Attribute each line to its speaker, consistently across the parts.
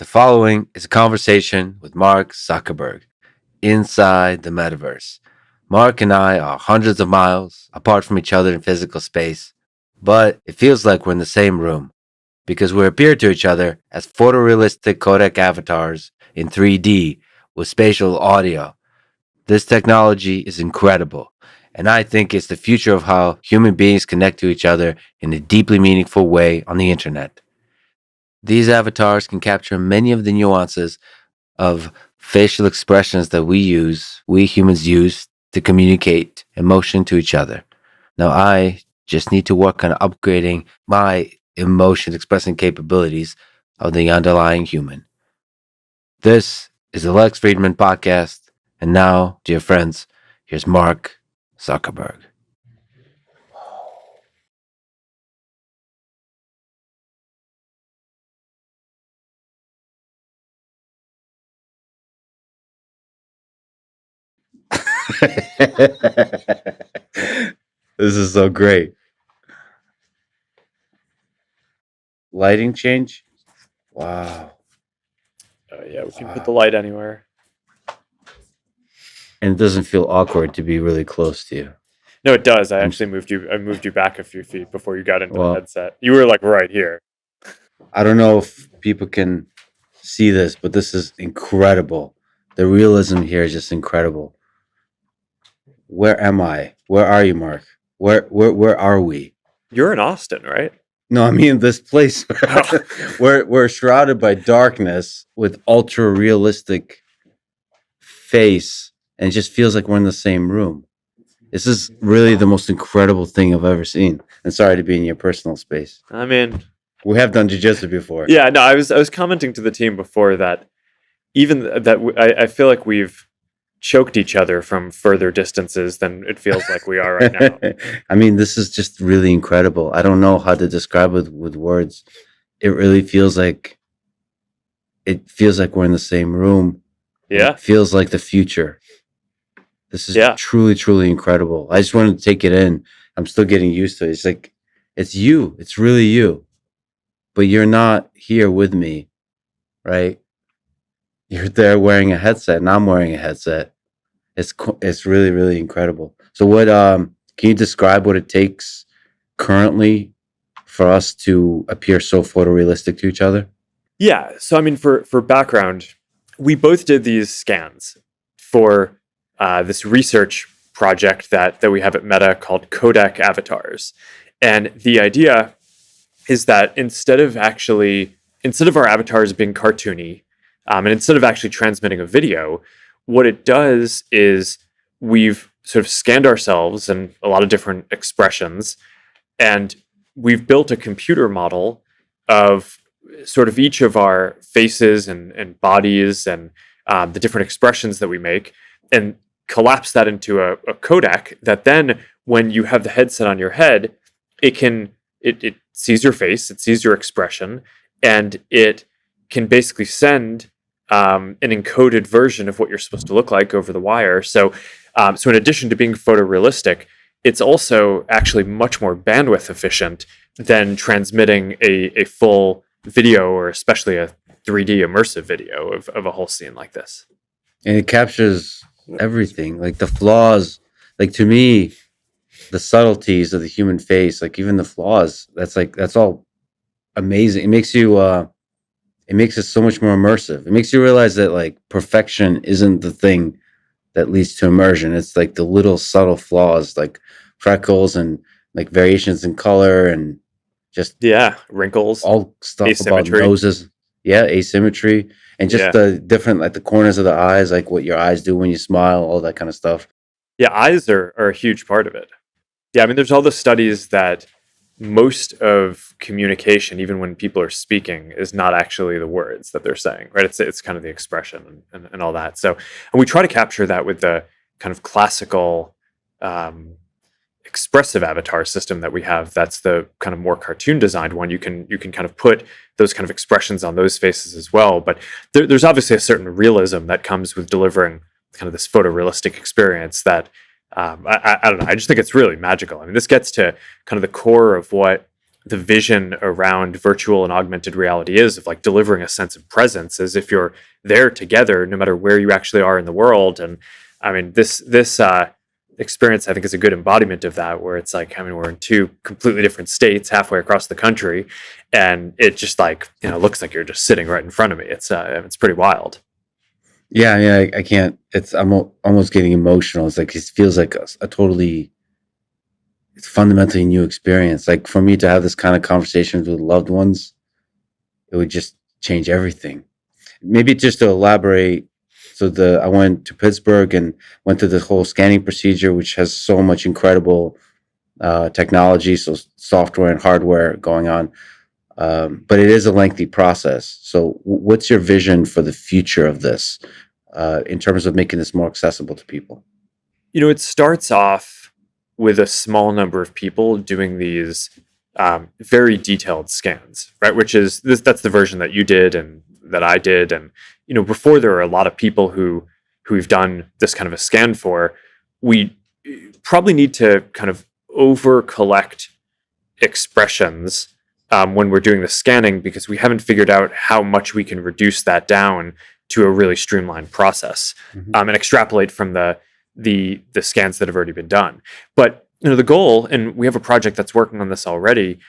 Speaker 1: The following is a conversation with Mark Zuckerberg inside the MetaVerse. Mark and I are hundreds of miles apart from each other in physical space, but it feels like we're in the same room because we appear to each other as photorealistic codec avatars in 3D with spatial audio. This technology is incredible, and I think it's the future of how human beings connect to each other in a deeply meaningful way on the internet. These avatars can capture many of the nuances of facial expressions that we humans use to communicate emotion to each other. Now, I just need to work on upgrading my emotion expressing capabilities of the underlying human. This is the Lex Fridman podcast. And now, dear friends, here's Mark Zuckerberg. This is so great. Lighting change? Wow.
Speaker 2: Yeah, we can put the light anywhere.
Speaker 1: And it doesn't feel awkward to be really close to you.
Speaker 2: No, it does. I moved you back a few feet before you got into the headset. You were like right here.
Speaker 1: I don't know if people can see this, but this is incredible. The realism here is just incredible. Where am I? Where are you, Mark? Where are we?
Speaker 2: You're in Austin, right?
Speaker 1: No, I mean this place. We're shrouded by darkness with ultra realistic face, and it just feels like we're in the same room. This is really the most incredible thing I've ever seen. And sorry to be in your personal space.
Speaker 2: I mean,
Speaker 1: we have done jiu-jitsu before.
Speaker 2: Yeah, no, I was commenting to the team before that even that I feel like we've choked each other from further distances than it feels like we are right now.
Speaker 1: I mean, this is just really incredible. I don't know how to describe it with words. It really feels like we're in the same room.
Speaker 2: Yeah.
Speaker 1: It feels like the future. This is truly, truly incredible. I just wanted to take it in. I'm still getting used to it. It's like, it's you. It's really you. But you're not here with me, right? You're there wearing a headset, and I'm wearing a headset. It's really, really incredible. So what, can you describe what it takes currently for us to appear so photorealistic to each other?
Speaker 2: Yeah. So, I mean, for background, we both did these scans for this research project that we have at Meta called Codec Avatars. And the idea is that instead of our avatars being cartoony, and instead of actually transmitting a video, what it does is we've sort of scanned ourselves and a lot of different expressions, and we've built a computer model of sort of each of our faces and bodies and the different expressions that we make, and collapse that into a codec that then, when you have the headset on your head, it sees your face, it sees your expression, and it can basically send an encoded version of what you're supposed to look like over the wire. So in addition to being photorealistic, it's also actually much more bandwidth efficient than transmitting a full video, or especially a 3D immersive video of a whole scene like this.
Speaker 1: And it captures everything, like the flaws, like to me, the subtleties of the human face, like even the flaws, that's all amazing. It makes it so much more immersive. It makes you realize that like perfection isn't the thing that leads to immersion. It's like the little subtle flaws, like freckles and like variations in color and just
Speaker 2: wrinkles,
Speaker 1: all stuff
Speaker 2: asymmetry.
Speaker 1: About noses, asymmetry, and just the different, like the corners of the eyes, like what your eyes do when you smile, all that kind of stuff.
Speaker 2: Yeah, eyes are a huge part of it. Yeah, I mean, there's all the studies that most of communication, even when people are speaking, is not actually the words that they're saying, right? It's kind of the expression and all that. So, and we try to capture that with the kind of classical expressive avatar system that we have. That's the kind of more cartoon designed one. You can kind of put those kind of expressions on those faces as well. But there's obviously a certain realism that comes with delivering kind of this photorealistic experience that I don't know. I just think it's really magical. I mean, this gets to kind of the core of what the vision around virtual and augmented reality is, of like delivering a sense of presence as if you're there together, no matter where you actually are in the world. And I mean, this experience, I think, is a good embodiment of that, where it's like, I mean, we're in two completely different states halfway across the country, and it just like, looks like you're just sitting right in front of me. It's pretty wild.
Speaker 1: Yeah, I can't. I'm almost getting emotional. It's like it feels like a totally, it's fundamentally new experience. Like for me to have this kind of conversations with loved ones, it would just change everything. Maybe just to elaborate. So I went to Pittsburgh and went through the whole scanning procedure, which has so much incredible technology, so software and hardware going on. But it is a lengthy process. So what's your vision for the future of this in terms of making this more accessible to people?
Speaker 2: It starts off with a small number of people doing these very detailed scans, right? Which is that's the version that you did and that I did. And, before there are a lot of people who we've done this kind of a scan for, we probably need to kind of over collect expressions when we're doing the scanning, because we haven't figured out how much we can reduce that down to a really streamlined process, and extrapolate from the scans that have already been done. But the goal, and we have a project that's working on this already,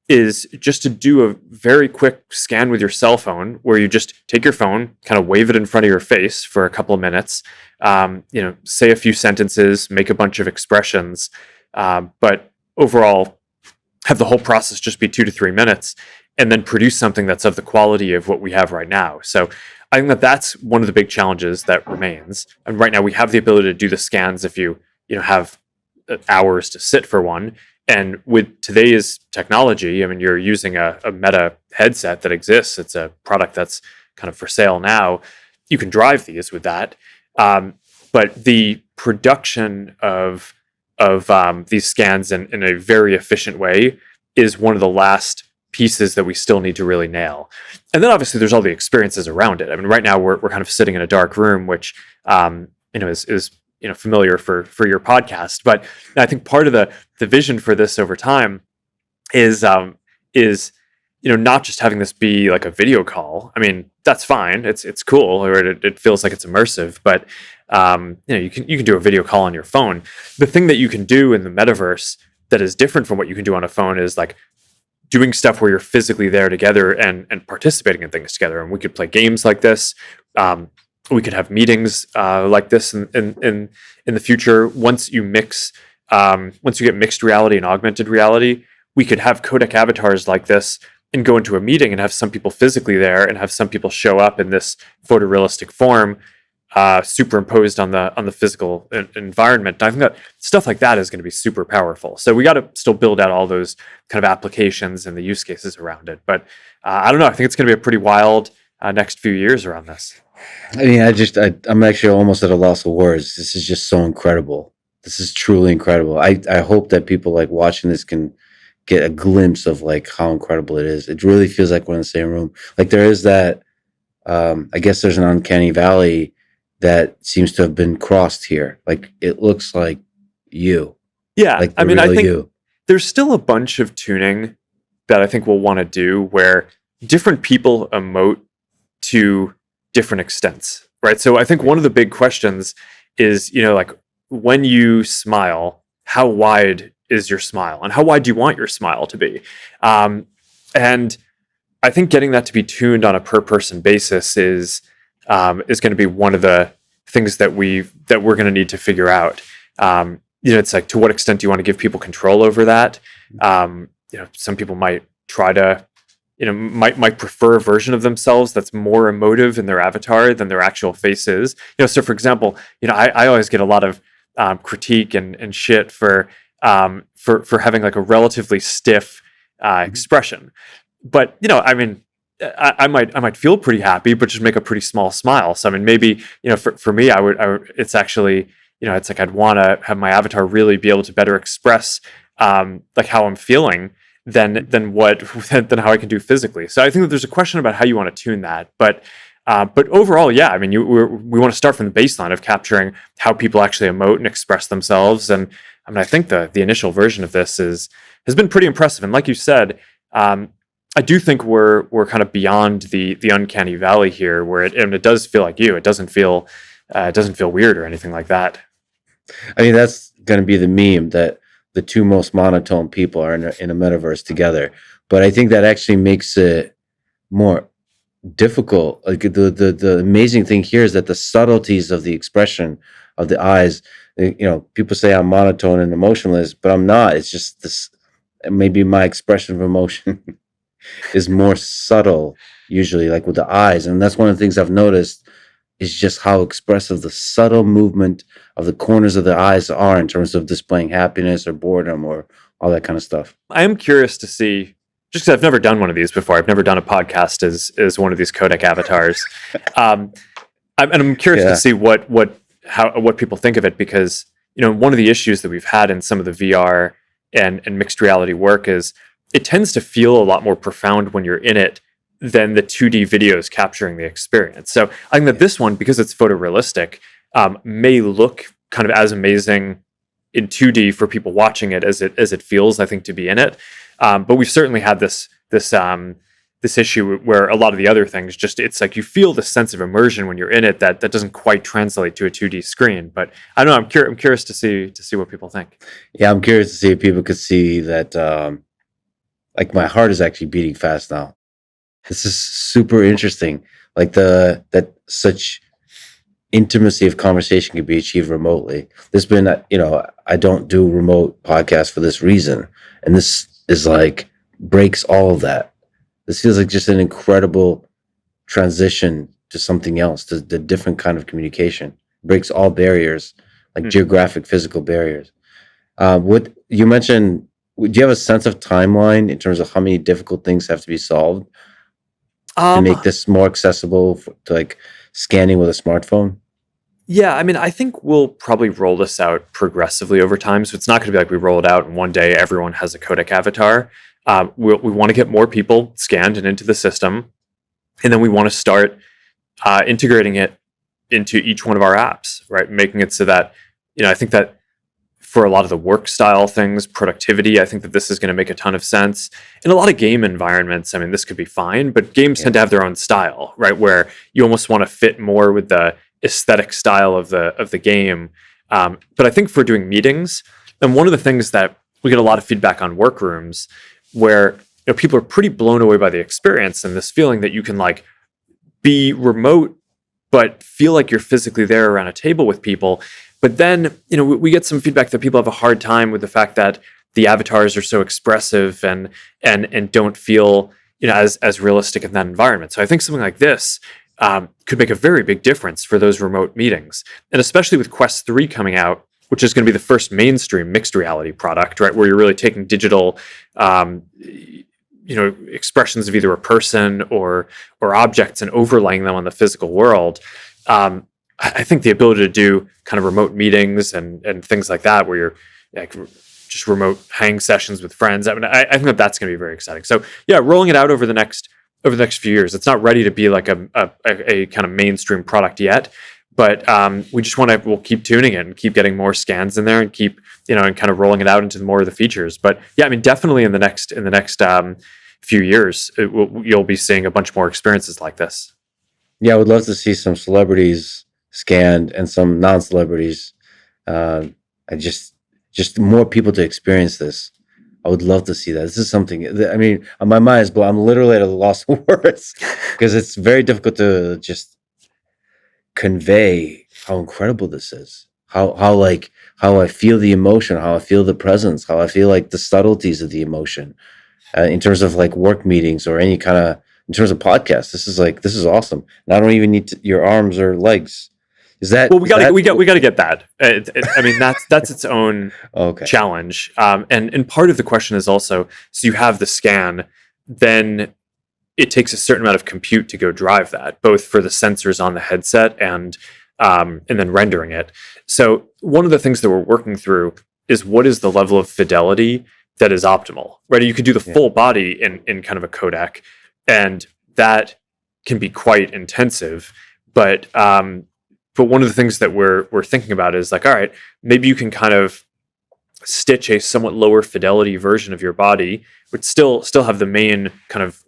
Speaker 2: is just to do a very quick scan with your cell phone, where you just take your phone, kind of wave it in front of your face for a couple of minutes, say a few sentences, make a bunch of expressions, but overall have the whole process just be 2 to 3 minutes, and then produce something that's of the quality of what we have right now. So I think that's one of the big challenges that remains. And right now we have the ability to do the scans if you have hours to sit for one. And with today's technology, I mean, you're using a Meta headset that exists. It's a product that's kind of for sale now. You can drive these with that. But the production of these scans in a very efficient way is one of the last pieces that we still need to really nail. And then obviously there's all the experiences around it. I mean, right now we're kind of sitting in a dark room, which is familiar for your podcast. But I think part of the vision for this over time is not just having this be like a video call. I mean, that's fine. It's cool, or it feels like it's immersive. But you can do a video call on your phone. The thing that you can do in the metaverse that is different from what you can do on a phone is like doing stuff where you're physically there together and participating in things together. And we could play games like this. We could have meetings like this in the future. Once you get mixed reality and augmented reality, we could have codec avatars like this and go into a meeting and have some people physically there and have some people show up in this photorealistic form, superimposed on the physical environment. And I think that stuff like that is going to be super powerful. So we got to still build out all those kind of applications and the use cases around it. But I don't know. I think it's going to be a pretty wild next few years around this.
Speaker 1: I mean, I'm actually almost at a loss of words. This is just so incredible. This is truly incredible. I hope that people like watching this can get a glimpse of like how incredible it is. It really feels like we're in the same room. Like there is that, I guess there's an uncanny valley that seems to have been crossed here. Like it looks like you.
Speaker 2: Yeah.
Speaker 1: Like
Speaker 2: I think
Speaker 1: you.
Speaker 2: There's still a bunch of tuning that I think we'll want to do where different people emote to different extents, right? So I think one of the big questions is, like when you smile, how wide is your smile, and how wide do you want your smile to be? And I think getting that to be tuned on a per person basis is going to be one of the things that we're going to need to figure out. It's like, to what extent do you want to give people control over that? Some people might try to, might prefer a version of themselves that's more emotive in their avatar than their actual face is. So for example, I always get a lot of critique and shit for having like a relatively stiff expression. But I might feel pretty happy, but just make a pretty small smile. So maybe for me, I would it's actually it's like I'd want to have my avatar really be able to better express like how I'm feeling than how I can do physically. So I think that there's a question about how you want to tune that, but overall, yeah, we want to start from the baseline of capturing how people actually emote and express themselves. And I think the initial version of this has been pretty impressive. And like you said, I do think we're kind of beyond the uncanny valley here, where it does feel like you. It doesn't feel weird or anything like that.
Speaker 1: I mean, that's going to be the meme that the two most monotone people are in a metaverse together. But I think that actually makes it more difficult. Like the amazing thing here is that the subtleties of the expression of the eyes. People say I'm monotone and emotionless, but I'm not. It's just this. Maybe my expression of emotion is more subtle, usually, like with the eyes, and that's one of the things I've noticed is just how expressive the subtle movement of the corners of the eyes are in terms of displaying happiness or boredom or all that kind of stuff.
Speaker 2: I am curious to see, just because I've never done one of these before. I've never done a podcast as one of these codec avatars. I'm curious to see what people think of it, because one of the issues that we've had in some of the VR and mixed reality work is it tends to feel a lot more profound when you're in it than the 2D videos capturing the experience. So I think that this one, because it's photorealistic, may look kind of as amazing in 2D for people watching it as it feels, I think, to be in it. But we've certainly had this issue where a lot of the other things, just it's like you feel the sense of immersion when you're in it that doesn't quite translate to a 2D screen. But I don't know. I'm curious to see what people think.
Speaker 1: Yeah, I'm curious to see if people could see that. Like my heart is actually beating fast now. This is super interesting. Like that such intimacy of conversation can be achieved remotely. There's been, I don't do remote podcasts for this reason, and this is like breaks all of that. This feels like just an incredible transition to something else, to the different kind of communication. Breaks all barriers, like geographic, physical barriers. What you mentioned, do you have a sense of timeline in terms of how many difficult things have to be solved to make this more accessible to like scanning with a smartphone?
Speaker 2: Yeah, I mean, I think we'll probably roll this out progressively over time. So it's not going to be like we roll it out and one day everyone has a codec avatar. We want to get more people scanned and into the system, and then we want to start integrating it into each one of our apps, right? Making it so that, I think that for a lot of the work style things, productivity, I think that this is going to make a ton of sense. In a lot of game environments, I mean, this could be fine, but games tend to have their own style, right? Where you almost want to fit more with the aesthetic style of the game. But I think for doing meetings, and one of the things that we get a lot of feedback on workrooms, where people are pretty blown away by the experience and this feeling that you can like be remote but feel like you're physically there around a table with people. But then we get some feedback that people have a hard time with the fact that the avatars are so expressive and don't feel as realistic in that environment. So I think something like this could make a very big difference for those remote meetings, and especially with Quest 3 coming out, which is going to be the first mainstream mixed reality product, right? Where you're really taking digital, expressions of either a person or objects and overlaying them on the physical world. I think the ability to do kind of remote meetings and things like that, where you're like just remote hang sessions with friends. I mean, I think that that's going to be very exciting. So yeah, rolling it out over the next few years. It's not ready to be like a kind of mainstream product yet, but we'll keep tuning it and keep getting more scans in there and keep and kind of rolling it out into more of the features. But yeah, I mean, definitely in the next few years, you'll be seeing a bunch more experiences like this.
Speaker 1: Yeah, I would love to see some celebrities scanned and some non-celebrities. I just more people to experience this. I would love to see that. This is something, I mean, my mind is blown. I'm literally at a loss of words because it's very difficult to just convey how incredible this is. How I feel the emotion, how I feel the presence, how I feel like the subtleties of the emotion in terms of like work meetings or any kind of, in terms of podcasts. This is awesome. And I don't even need your arms or legs. Is that
Speaker 2: well? We got to get that. I mean, that's its own challenge. And part of the question is also, so you have the scan, then it takes a certain amount of compute to go drive that, both for the sensors on the headset and then rendering it. So one of the things that we're working through is what is the level of fidelity that is optimal, right? You could do the full body in kind of a codec, and that can be quite intensive, but one of the things that we're thinking about is like, all right, maybe you can kind of stitch a somewhat lower fidelity version of your body, would still have the main kind of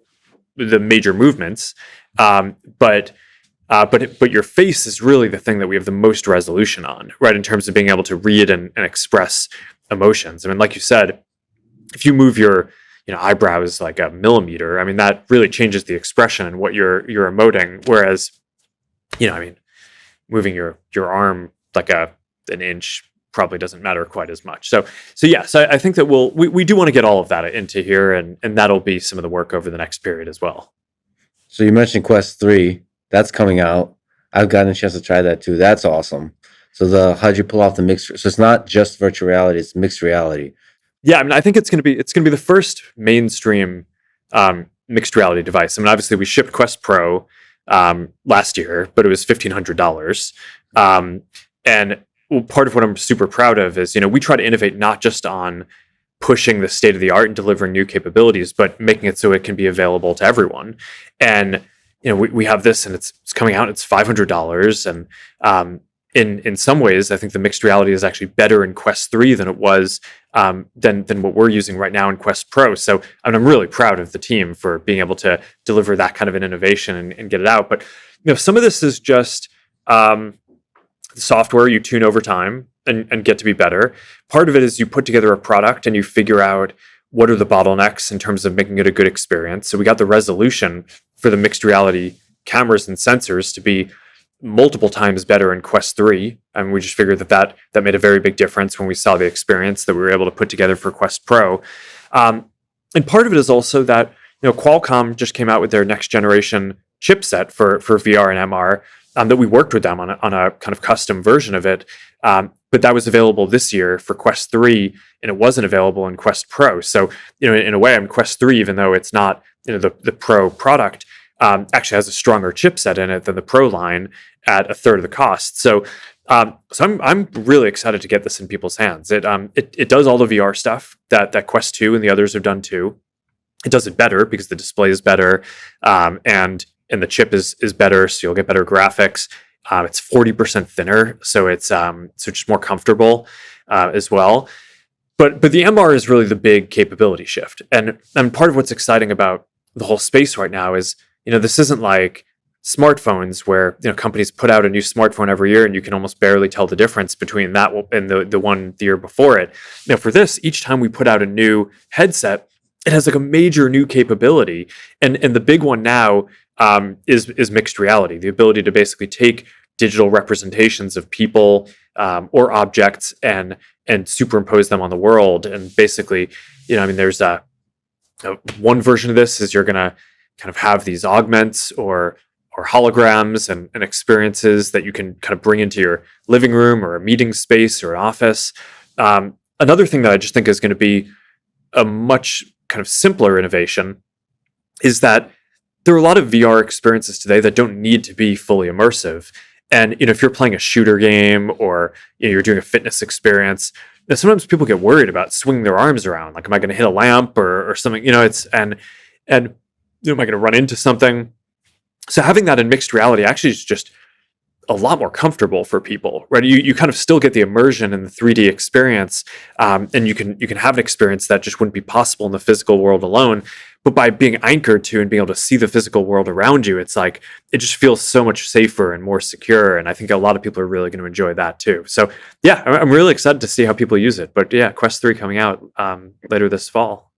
Speaker 2: the major movements, but your face is really the thing that we have the most resolution on, right? In terms of being able to read and express emotions. I mean, like you said, if you move your eyebrows like a millimeter, I mean, that really changes the expression and what you're emoting. Whereas, I mean, moving your arm like an inch probably doesn't matter quite as much. So yes, I think that we do want to get all of that into here, and that'll be some of the work over the next period as well.
Speaker 1: So you mentioned Quest 3. That's coming out. I've gotten a chance to try that too. That's awesome. So how'd you pull off the mixed? So it's not just virtual reality; it's mixed reality.
Speaker 2: Yeah, I mean, I think it's going to be the first mainstream mixed reality device. I mean, obviously we shipped Quest Pro last year, but it was $1,500. And part of what I'm super proud of is, we try to innovate not just on pushing the state of the art and delivering new capabilities, but making it so it can be available to everyone. And we have this, and it's coming out. It's $500, and in some ways, I think the mixed reality is actually better in Quest 3 than it was than what we're using right now in Quest Pro. So I'm really proud of the team for being able to deliver that kind of an innovation and get it out. But some of this is just the software you tune over time and get to be better. Part of it is you put together a product and you figure out what are the bottlenecks in terms of making it a good experience. So we got the resolution for the mixed reality cameras and sensors to be multiple times better in Quest 3. And we just figured that made a very big difference when we saw the experience that we were able to put together for Quest Pro. And part of it is also that, Qualcomm just came out with their next generation chipset for VR and MR, that we worked with them on a kind of custom version of it. But that was available this year for Quest 3, and it wasn't available in Quest Pro. So, in a way, Quest 3, even though it's not, the Pro product, actually has a stronger chipset in it than the Pro line at a third of the cost. So I'm really excited to get this in people's hands. It does all the VR stuff that Quest 2 and the others have done too. It does it better because the display is better, and the chip is better, so you'll get better graphics. It's 40% thinner, so it's just more comfortable as well. But the MR is really the big capability shift, and part of what's exciting about the whole space right now is, this isn't like smartphones where companies put out a new smartphone every year and you can almost barely tell the difference between that and the one the year before it. For this, each time we put out a new headset, it has like a major new capability, and the big one now is mixed reality, the ability to basically take digital representations of people or objects and superimpose them on the world. And basically, there's one version of this is you're going to kind of have these augments or holograms and experiences that you can kind of bring into your living room or a meeting space or an office. Another thing that I just think is going to be a much kind of simpler innovation is that there are a lot of VR experiences today that don't need to be fully immersive. And if you're playing a shooter game or you're doing a fitness experience, sometimes people get worried about swinging their arms around. Like, am I going to hit a lamp or something? And am I going to run into something? So having that in mixed reality actually is just a lot more comfortable for people, right? You kind of still get the immersion in the 3D experience, and you can have an experience that just wouldn't be possible in the physical world alone. But by being anchored to and being able to see the physical world around you, it's like it just feels so much safer and more secure. And I think a lot of people are really going to enjoy that too. So yeah, I'm really excited to see how people use it. But yeah, Quest 3 coming out later this fall.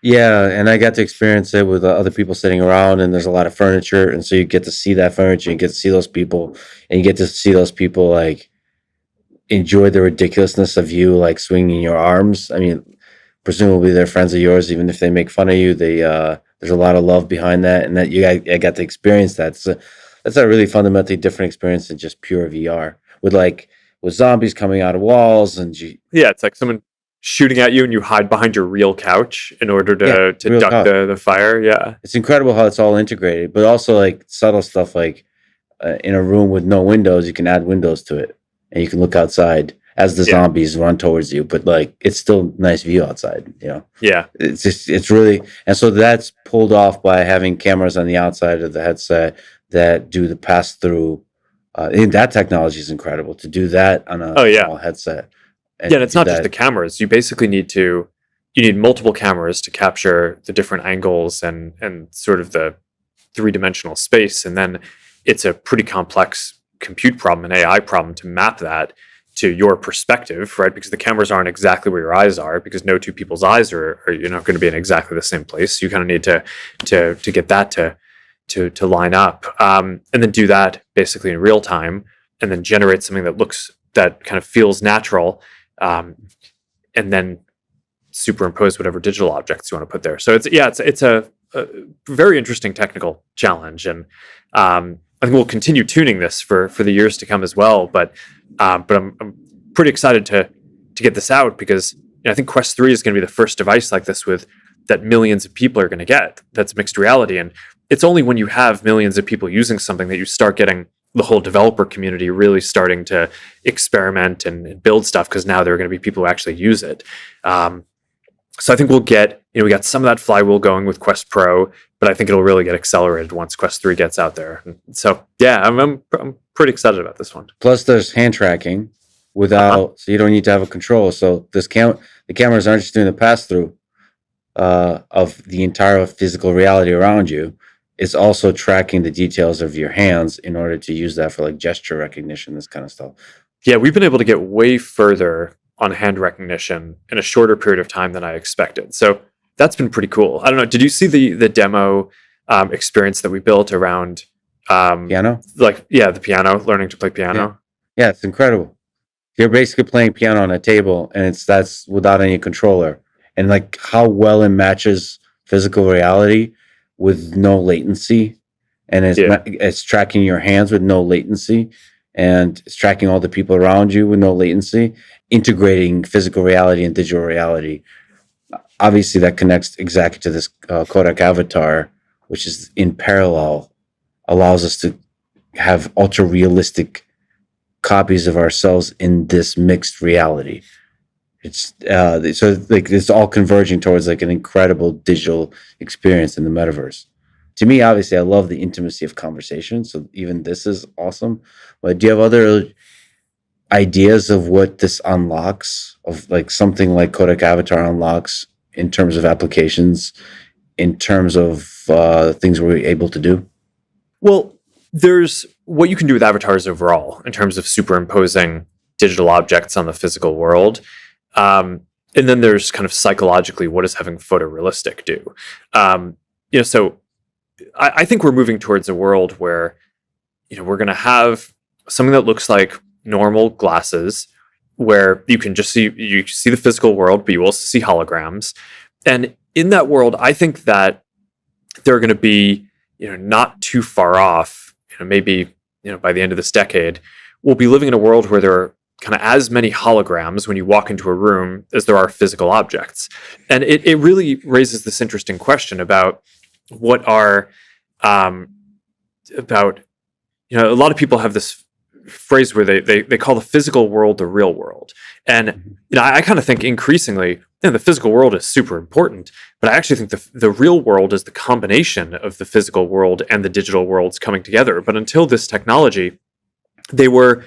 Speaker 1: Yeah, and I got to experience it with other people sitting around, and there's a lot of furniture, and so you get to see that furniture, you get to see those people, and you get to see those people like enjoy the ridiculousness of you like swinging your arms. I mean, presumably they're friends of yours, even if they make fun of you. There's a lot of love behind that, and that I got to experience that. So that's a really fundamentally different experience than just pure VR with zombies coming out of walls and
Speaker 2: yeah, it's like someone shooting at you and you hide behind your real couch in order to duck the fire. Yeah,
Speaker 1: it's incredible how it's all integrated, but also like subtle stuff like in a room with no windows, you can add windows to it and you can look outside as the zombies run towards you, but like it's still nice view outside,
Speaker 2: Yeah,
Speaker 1: it's really, and so that's pulled off by having cameras on the outside of the headset that do the pass through. And that technology is incredible to do that on a small headset.
Speaker 2: Yeah, and it's not just the cameras. You basically you need multiple cameras to capture the different angles and sort of the three-dimensional space. And then it's a pretty complex compute problem, an AI problem, to map that to your perspective, right? Because the cameras aren't exactly where your eyes are, because no two people's eyes are going to be in exactly the same place. You kind of need to get that to line up, and then do that basically in real time, and then generate something that kind of feels natural, and then superimpose whatever digital objects you want to put there. So it's a very interesting technical challenge, and I think we'll continue tuning this for the years to come as well. But I'm pretty excited to get this out, because I think Quest 3 is going to be the first device like this that millions of people are going to get. That's mixed reality, and it's only when you have millions of people using something that you start getting the whole developer community really starting to experiment and build stuff, because now there are going to be people who actually use it. So I think we'll get, we got some of that flywheel going with Quest Pro, but I think it'll really get accelerated once Quest 3 gets out there. And so yeah, I'm pretty excited about this one.
Speaker 1: Plus, there's hand tracking so you don't need to have a control. So the cameras aren't just doing the pass through of the entire physical reality around you. It's also tracking the details of your hands in order to use that for like gesture recognition, this kind of stuff.
Speaker 2: Yeah, we've been able to get way further on hand recognition in a shorter period of time than I expected. So that's been pretty cool. I don't know. Did you see the demo experience that we built around
Speaker 1: piano?
Speaker 2: The piano, learning to play piano.
Speaker 1: Yeah, it's incredible. You're basically playing piano on a table, and that's without any controller. And like how well it matches physical reality with no latency, and it's tracking your hands with no latency, and it's tracking all the people around you with no latency, integrating physical reality and digital reality. Obviously, that connects exactly to this Kodak avatar, which is in parallel, allows us to have ultra realistic copies of ourselves in this mixed reality. It's it's all converging towards like an incredible digital experience in the metaverse. To me, obviously, I love the intimacy of conversation, so even this is awesome. But do you have other ideas of what this unlocks, of like something like Kodak Avatar unlocks in terms of applications, in terms of things we're able to do?
Speaker 2: Well, there's what you can do with avatars overall in terms of superimposing digital objects on the physical world. And then there's kind of psychologically, what does having photorealistic do? So I think we're moving towards a world where, we're going to have something that looks like normal glasses, where you can just see the physical world, but you also see holograms. And in that world, I think that they're going to be, not too far off, maybe, by the end of this decade, we'll be living in a world where there are kind of as many holograms when you walk into a room as there are physical objects. And it really raises this interesting question about what are, a lot of people have this phrase where they call the physical world the real world. And, I kind of think increasingly, the physical world is super important, but I actually think the real world is the combination of the physical world and the digital worlds coming together. But until this technology, they were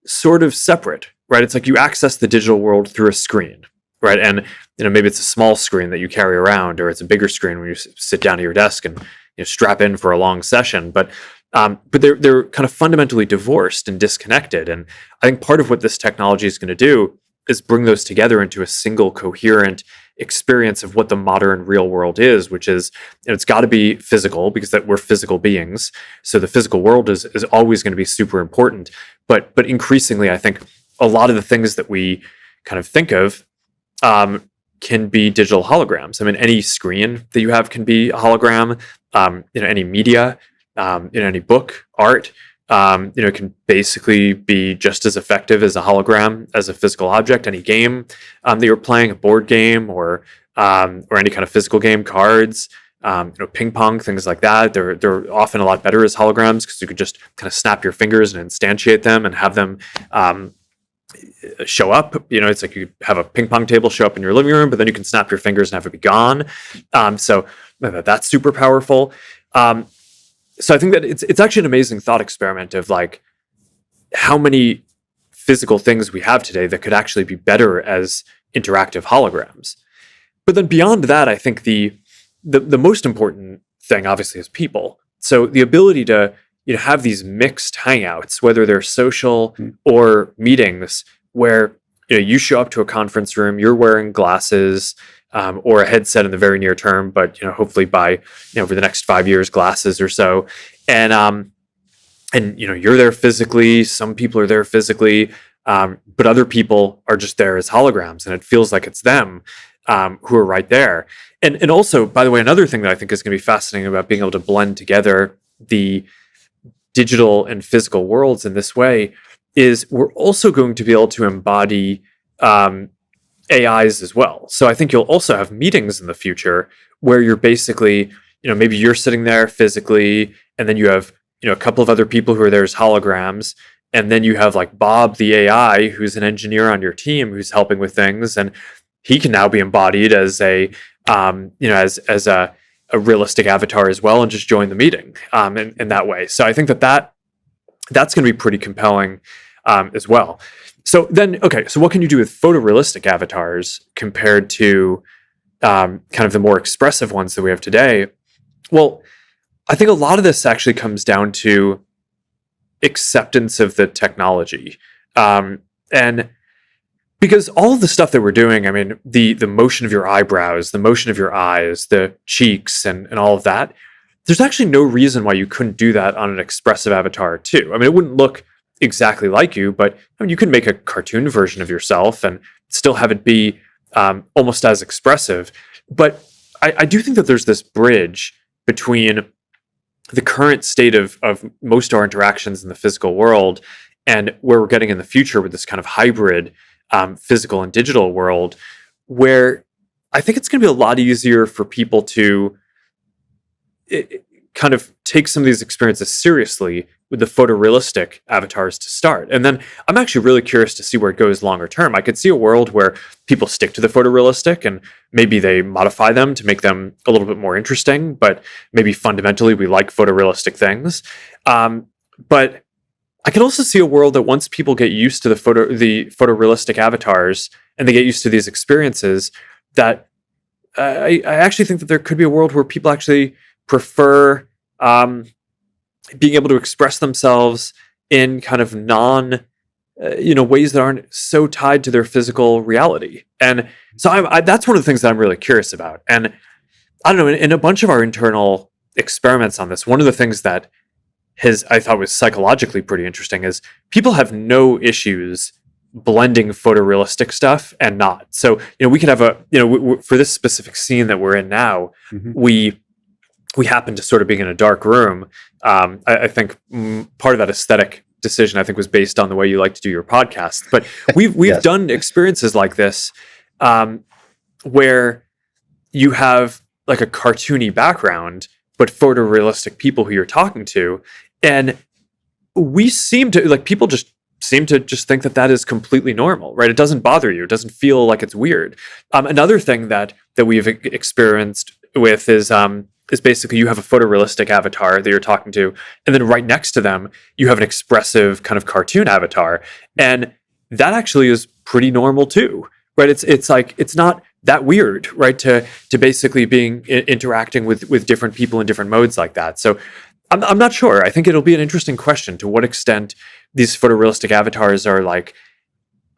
Speaker 2: sort of separate, right? It's like you access the digital world through a screen, right? And maybe it's a small screen that you carry around, or it's a bigger screen when you sit down at your desk and strap in for a long session. But they're kind of fundamentally divorced and disconnected. And I think part of what this technology is going to do is bring those together into a single coherent experience of what the modern real world is, which is, it's got to be physical, because that we're physical beings. So the physical world is always going to be super important. But increasingly, I think a lot of the things that we kind of think of can be digital holograms. I mean, any screen that you have can be a hologram. Any media, any book, art, can basically be just as effective as a hologram, as a physical object. Any game that you're playing, a board game, or any kind of physical game, cards, ping pong, things like that. They're often a lot better as holograms, because you could just kind of snap your fingers and instantiate them and have them show up. It's like you have a ping pong table show up in your living room, but then you can snap your fingers and have it be gone. So that's super powerful. So I think that it's actually an amazing thought experiment of like how many physical things we have today that could actually be better as interactive holograms. But then beyond that, I think the most important thing obviously is people. So the ability to have these mixed hangouts, whether they're social or meetings, where you show up to a conference room, you're wearing glasses or a headset in the very near term, but hopefully by over the next 5 years, glasses or so, and you're there physically. Some people are there physically, but other people are just there as holograms, and it feels like it's them who are right there. And also, by the way, another thing that I think is going to be fascinating about being able to blend together the digital and physical worlds in this way is we're also going to be able to embody AIs as well. So I think you'll also have meetings in the future where you're basically, maybe you're sitting there physically, and then you have, a couple of other people who are there as holograms. And then you have like Bob, the AI, who's an engineer on your team who's helping with things. And he can now be embodied as a, as a realistic avatar as well, and just join the meeting in that way. So I think that's going to be pretty compelling as well. So then, okay, so what can you do with photorealistic avatars compared to kind of the more expressive ones that we have today? Well, I think a lot of this actually comes down to acceptance of the technology. And because all of the stuff that we're doing, I mean, the motion of your eyebrows, the motion of your eyes, the cheeks, and all of that, there's actually no reason why you couldn't do that on an expressive avatar too. I mean, it wouldn't look exactly like you, but you could make a cartoon version of yourself and still have it be almost as expressive. But I do think that there's this bridge between the current state of most of our interactions in the physical world and where we're getting in the future with this kind of hybrid physical and digital world, where I think it's going to be a lot easier for people to kind of take some of these experiences seriously with the photorealistic avatars to start. And then I'm actually really curious to see where it goes longer term. I could see a world where people stick to the photorealistic and maybe they modify them to make them a little bit more interesting, but maybe fundamentally we like photorealistic things. But I could also see a world that once people get used to the photorealistic avatars and they get used to these experiences, that I actually think that there could be a world where people actually prefer being able to express themselves in kind of ways that aren't so tied to their physical reality. And so that's one of the things that I'm really curious about. And I don't know, in a bunch of our internal experiments on this, one of the things that I thought was psychologically pretty interesting is people have no issues blending photorealistic stuff and not. So, we could have for this specific scene that we're in now, we happen to sort of be in a dark room. I think part of that aesthetic decision, I think, was based on the way you like to do your podcast. But we've
Speaker 1: Yes.
Speaker 2: done experiences like this where you have like a cartoony background, but photorealistic people who you're talking to. And we seem to, people just seem to just think that is completely normal, right? It doesn't bother you. It doesn't feel like it's weird. Another thing that we've experienced with is basically you have a photorealistic avatar that you're talking to, and then right next to them, you have an expressive kind of cartoon avatar. And that actually is pretty normal too, right? It's like, it's not that weird, right? To basically interacting with different people in different modes like that. So I'm not sure. I think it'll be an interesting question to what extent these photorealistic avatars are like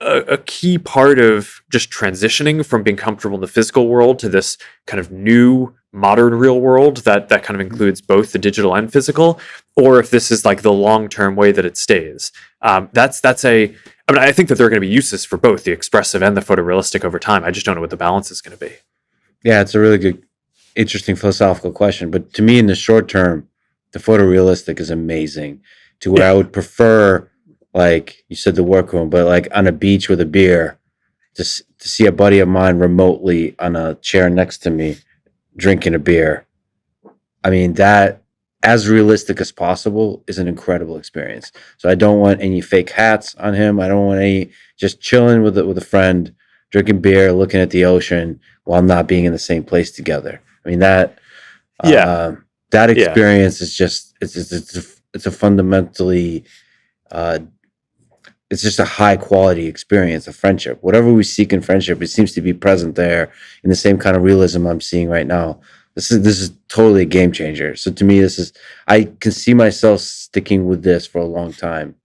Speaker 2: a key part of just transitioning from being comfortable in the physical world to this kind of new modern real world that kind of includes both the digital and physical, or if this is like the long-term way that it stays. I think that there are going to be uses for both the expressive and the photorealistic over time. I just don't know what the balance is going to be.
Speaker 1: Yeah, it's a really good, interesting philosophical question. But to me, in the short term, the photorealistic is amazing to where I would prefer, like you said, the workroom, but like on a beach with a beer, to see a buddy of mine remotely on a chair next to me drinking a beer. I mean, that, as realistic as possible, is an incredible experience. So I don't want any fake hats on him. I don't want any, just chilling with a friend, drinking beer, looking at the ocean while not being in the same place together. I mean, that experience is just, it's a fundamentally it's just a high quality experience of friendship. Whatever we seek in friendship, it seems to be present there in the same kind of realism I'm seeing right now. This is totally a game changer. So to me, I can see myself sticking with this for a long time.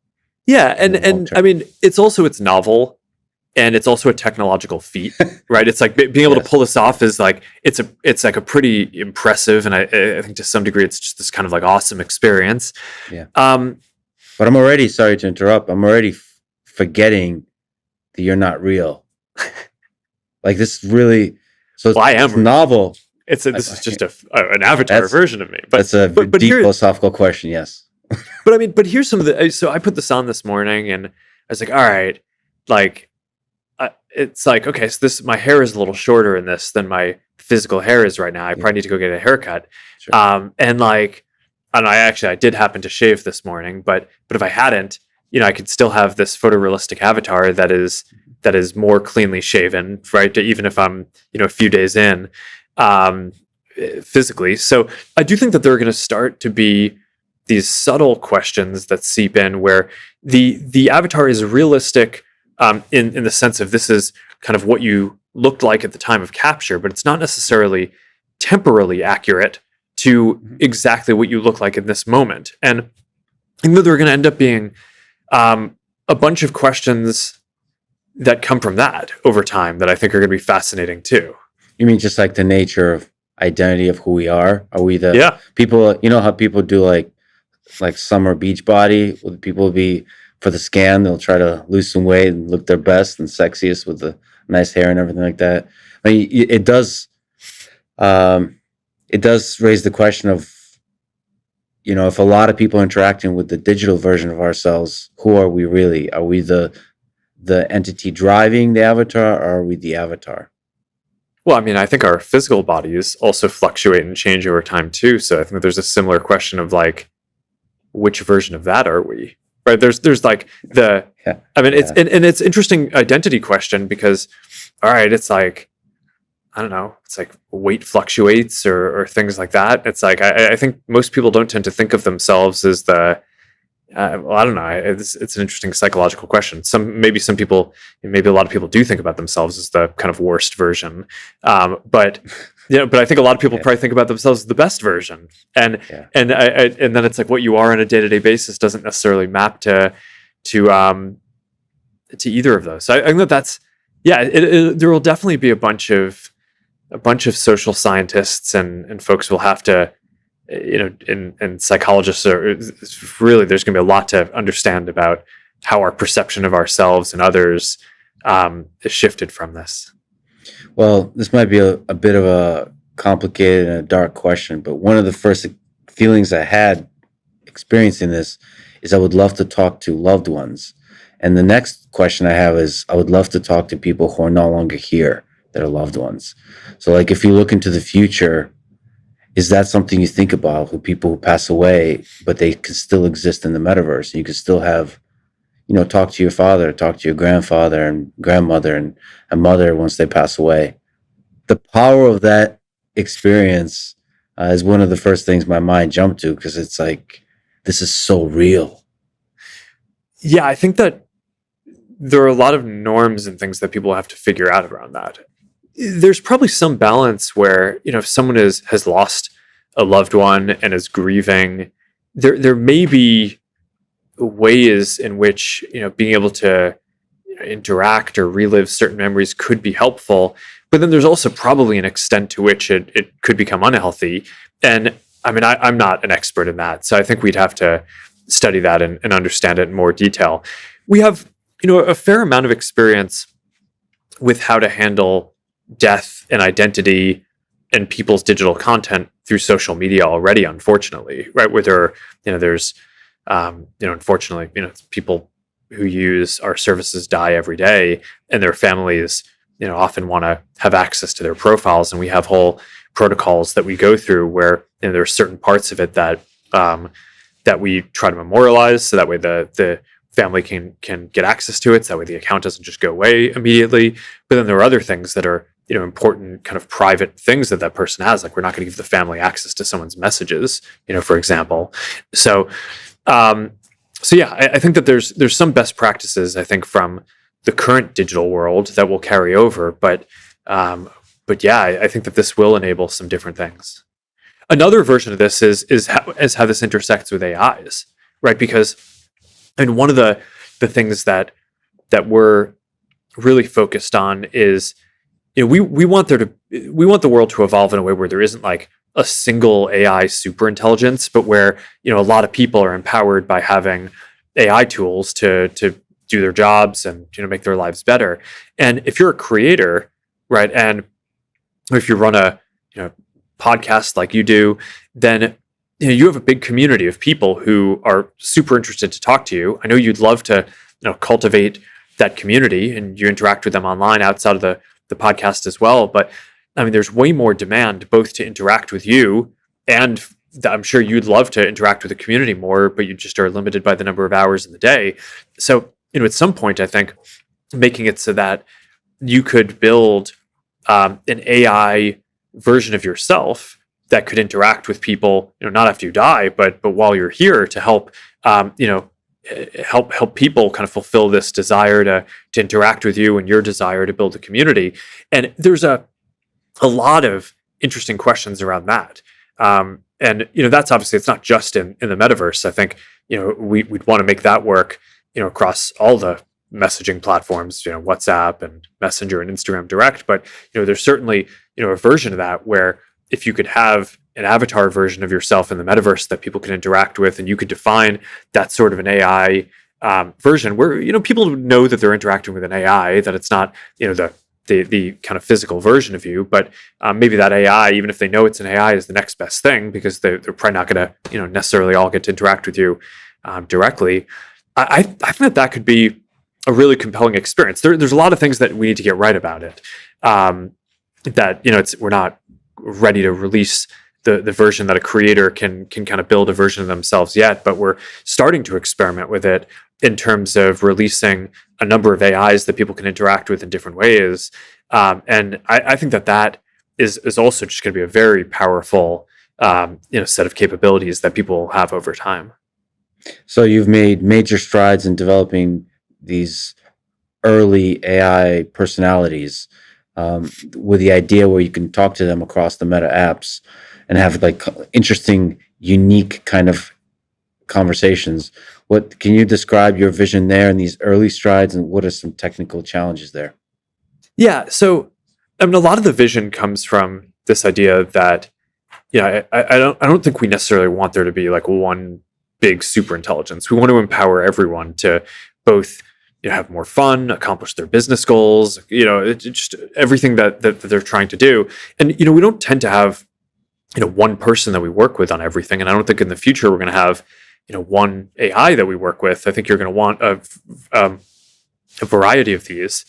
Speaker 2: Yeah,
Speaker 1: In the long
Speaker 2: and
Speaker 1: term.
Speaker 2: I mean, it's novel, and it's also a technological feat, right? It's like being able to
Speaker 1: Yes.
Speaker 2: pull this off is like it's like a pretty impressive, and I think to some degree it's just this kind of like awesome experience.
Speaker 1: Yeah.
Speaker 2: Um,
Speaker 1: But I'm already, sorry to interrupt, I'm already forgetting that you're not real. Like this really, so
Speaker 2: Well, I am
Speaker 1: it's
Speaker 2: real.
Speaker 1: novel.
Speaker 2: this is just an avatar
Speaker 1: That's-
Speaker 2: version of me,
Speaker 1: That's a
Speaker 2: but
Speaker 1: deep
Speaker 2: here,
Speaker 1: philosophical question. Yes.
Speaker 2: but I mean, but here's some of the. So I put this on this morning, and I was like, all right, like it's like, okay, so this my hair is a little shorter in this than my physical hair is right now. I
Speaker 1: Yeah.
Speaker 2: probably need to go get a haircut.
Speaker 1: Sure.
Speaker 2: And like, and I did happen to shave this morning, but if I hadn't, I could still have this photorealistic avatar that is more cleanly shaven, right? Even if I'm a few days in, physically. So I do think that there are going to start to be these subtle questions that seep in where the avatar is realistic in the sense of this is kind of what you looked like at the time of capture, but it's not necessarily temporally accurate to exactly what you look like in this moment. And I think that there are going to end up being a bunch of questions that come from that over time that I think are going to be fascinating too.
Speaker 1: You mean just like the nature of identity of who we are? Are we the
Speaker 2: Yeah.
Speaker 1: people? You know how people do like summer beach body? Will people be for the scan? They'll try to lose some weight and look their best and sexiest with the nice hair and everything like that. I mean, it does. It does raise the question of, if a lot of people are interacting with the digital version of ourselves, who are we really? Are we the entity driving the avatar, or are we the avatar?
Speaker 2: Well, I mean, I think our physical bodies also fluctuate and change over time too. So I think that there's a similar question of like, which version of that are we? Right? There's like the.
Speaker 1: Yeah.
Speaker 2: I mean, it's and it's interesting identity question because, all right, it's like, I don't know, it's like weight fluctuates or things like that. It's like I think most people don't tend to think of themselves as the. Well, I don't know. It's an interesting psychological question. Maybe a lot of people do think about themselves as the kind of worst version. But I think a lot of people probably think about themselves as the best version. And and then it's like what you are on a day-to-day basis doesn't necessarily map to either of those. So I think that's there will definitely be a bunch of social scientists and folks will have to. And psychologists are really, there's going to be a lot to understand about how our perception of ourselves and others is shifted from this.
Speaker 1: Well, this might be a bit of a complicated and a dark question, but one of the first feelings I had experiencing this is I would love to talk to loved ones. And the next question I have is I would love to talk to people who are no longer here that are loved ones. So like if you look into the future, is that something you think about with people who pass away, but they can still exist in the metaverse? You can still have, talk to your father, talk to your grandfather and grandmother and mother once they pass away. The power of that experience is one of the first things my mind jumped to because it's like, this is so real.
Speaker 2: Yeah, I think that there are a lot of norms and things that people have to figure out around that. There's probably some balance where, if someone has lost a loved one and is grieving, there may be ways in which, being able to interact or relive certain memories could be helpful. But then there's also probably an extent to which it could become unhealthy. And I mean, I'm not an expert in that. So I think we'd have to study that and understand it in more detail. We have, a fair amount of experience with how to handle death and identity and people's digital content through social media already, unfortunately, right? Where there's unfortunately, people who use our services die every day, and their families, often want to have access to their profiles, and we have whole protocols that we go through where there are certain parts of it that that we try to memorialize, so that way the family can get access to it, so that way the account doesn't just go away immediately. But then there are other things that are important kind of private things that person has, like we're not going to give the family access to someone's messages, for example. So So yeah, I think that there's some best practices, I think, from the current digital world that will carry over, but yeah, I think that this will enable some different things. Another version of this is how this intersects with AIs, right? Because one of the things that we're really focused on is, we want the world to evolve in a way where there isn't like a single AI super intelligence, but where a lot of people are empowered by having AI tools to do their jobs and make their lives better. And if you're a creator, right, and if you run a podcast like you do, then you have a big community of people who are super interested to talk to you. I know you'd love to cultivate that community, and you interact with them online outside of the podcast as well. But I mean, there's way more demand both to interact with you, and I'm sure you'd love to interact with the community more, but you just are limited by the number of hours in the day. So, at some point, I think making it so that you could build an AI version of yourself that could interact with people, not after you die, but while you're here, to help, help people kind of fulfill this desire to interact with you and your desire to build a community. And there's a lot of interesting questions around that. And that's obviously, it's not just in the metaverse. I think we'd want to make that work across all the messaging platforms, WhatsApp and Messenger and Instagram Direct. But there's certainly a version of that where if you could have an avatar version of yourself in the metaverse that people can interact with, and you could define that sort of an AI version where people know that they're interacting with an AI, that it's not the kind of physical version of you, but maybe that AI, even if they know it's an AI, is the next best thing, because they're probably not going to necessarily all get to interact with you directly. I think that could be a really compelling experience. There's a lot of things that we need to get right about it. That we're not ready to release the version that a creator can kind of build a version of themselves yet, but we're starting to experiment with it in terms of releasing a number of AIs that people can interact with in different ways. And I think that is also just going to be a very powerful set of capabilities that people will have over time.
Speaker 1: So you've made major strides in developing these early AI personalities, with the idea where you can talk to them across the Meta apps and have like interesting, unique kind of conversations. What can you describe your vision there and these early strides, and what are some technical challenges there?
Speaker 2: Yeah, so I mean, a lot of the vision comes from this idea that I don't think we necessarily want there to be like one big super intelligence. We want to empower everyone to both have more fun, accomplish their business goals, it's just everything that they're trying to do. And we don't tend to have one person that we work with on everything. And I don't think in the future we're going to have one AI that we work with. I think you're going to want a variety of these.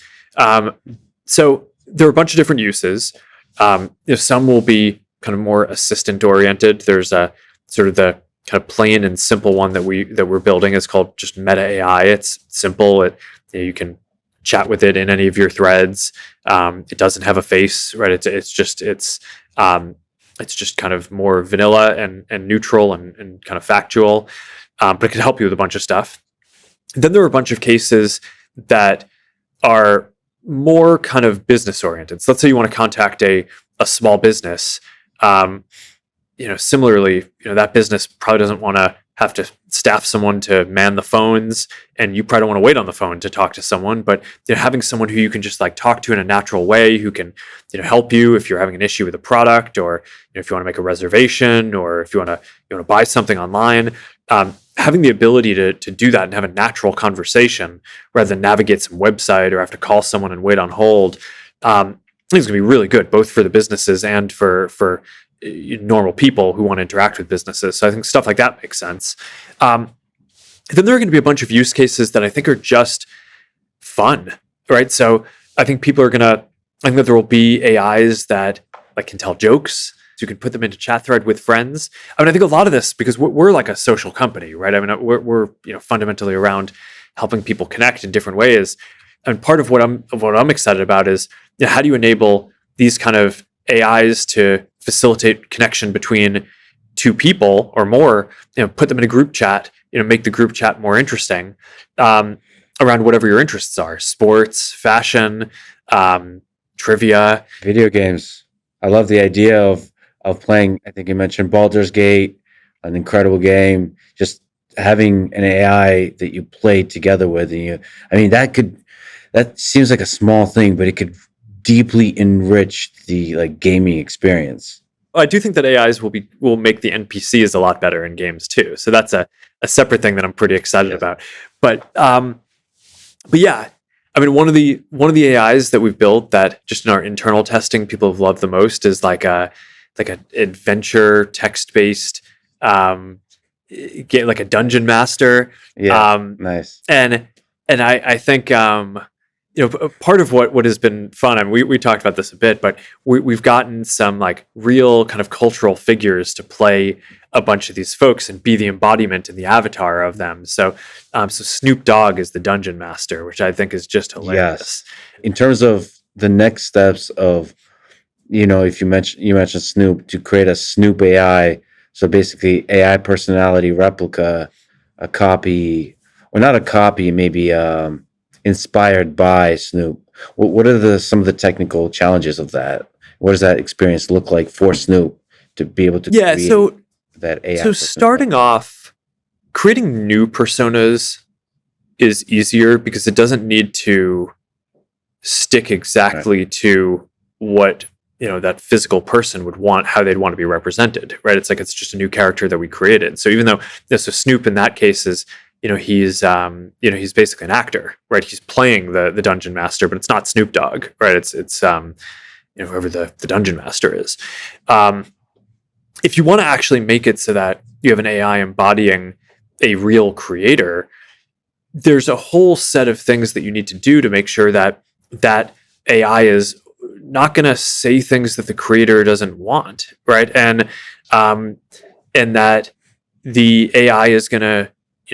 Speaker 2: So there are a bunch of different uses. Some will be kind of more assistant oriented. There's a sort of the kind of plain and simple one that we're building is called just Meta AI. It's simple. You can chat with it in any of your threads. It doesn't have a face, right? It's just kind of more vanilla and neutral and kind of factual, but it can help you with a bunch of stuff. Then there are a bunch of cases that are more kind of business oriented. So let's say you want to contact a small business. Similarly, that business probably doesn't want to have to staff someone to man the phones, and you probably don't want to wait on the phone to talk to someone, but having someone who you can just like talk to in a natural way, who can help you if you're having an issue with a product, or if you want to make a reservation, or if you want to buy something online, having the ability to do that and have a natural conversation rather than navigate some website or have to call someone and wait on hold, I think it's going to be really good both for the businesses and for normal people who want to interact with businesses. So I think stuff like that makes sense. Then there are going to be a bunch of use cases that I think are just fun, right? So I think I think that there will be AIs that like can tell jokes. So you can put them into chat thread with friends. I mean, I think a lot of this, because we're like a social company, right? I mean, we're fundamentally around helping people connect in different ways. And part of what I'm excited about is how do you enable these kind of AIs to facilitate connection between two people or more, put them in a group chat, make the group chat more interesting around whatever your interests are: sports, fashion, trivia,
Speaker 1: video games. I love the idea of playing. I think you mentioned Baldur's Gate, an incredible game. Just having an AI that you play together with, and that seems like a small thing, but it could deeply enrich the like gaming experience.
Speaker 2: I do think that AIs will make the NPCs a lot better in games too. So that's a separate thing that I'm pretty excited about. But yeah, I mean, one of the AIs that we've built that just in our internal testing people have loved the most is like a adventure text based like a dungeon master.
Speaker 1: Yeah, nice.
Speaker 2: And I think part of what has been fun, I mean, we talked about this a bit, but we've gotten some like real kind of cultural figures to play a bunch of these folks and be the embodiment and the avatar of them. So Snoop Dogg is the dungeon master, which I think is just hilarious.
Speaker 1: Yes. In terms of the next steps of, if you mentioned Snoop, to create a Snoop AI, so basically AI personality replica, a copy, or not a copy, maybe inspired by Snoop. What are some of the technical challenges of that? What does that experience look like for Snoop to be able to create that AI?
Speaker 2: So starting off, creating new personas is easier because it doesn't need to stick exactly to what that physical person would want, how they'd want to be represented, right? It's like it's just a new character that we created. So even though so Snoop in that case is he's basically an actor, right? He's playing the dungeon master, but it's not Snoop Dogg, right? It's whoever the dungeon master is. If you want to actually make it so that you have an AI embodying a real creator, there's a whole set of things that you need to do to make sure that that AI is not going to say things that the creator doesn't want, right? And that the AI is going to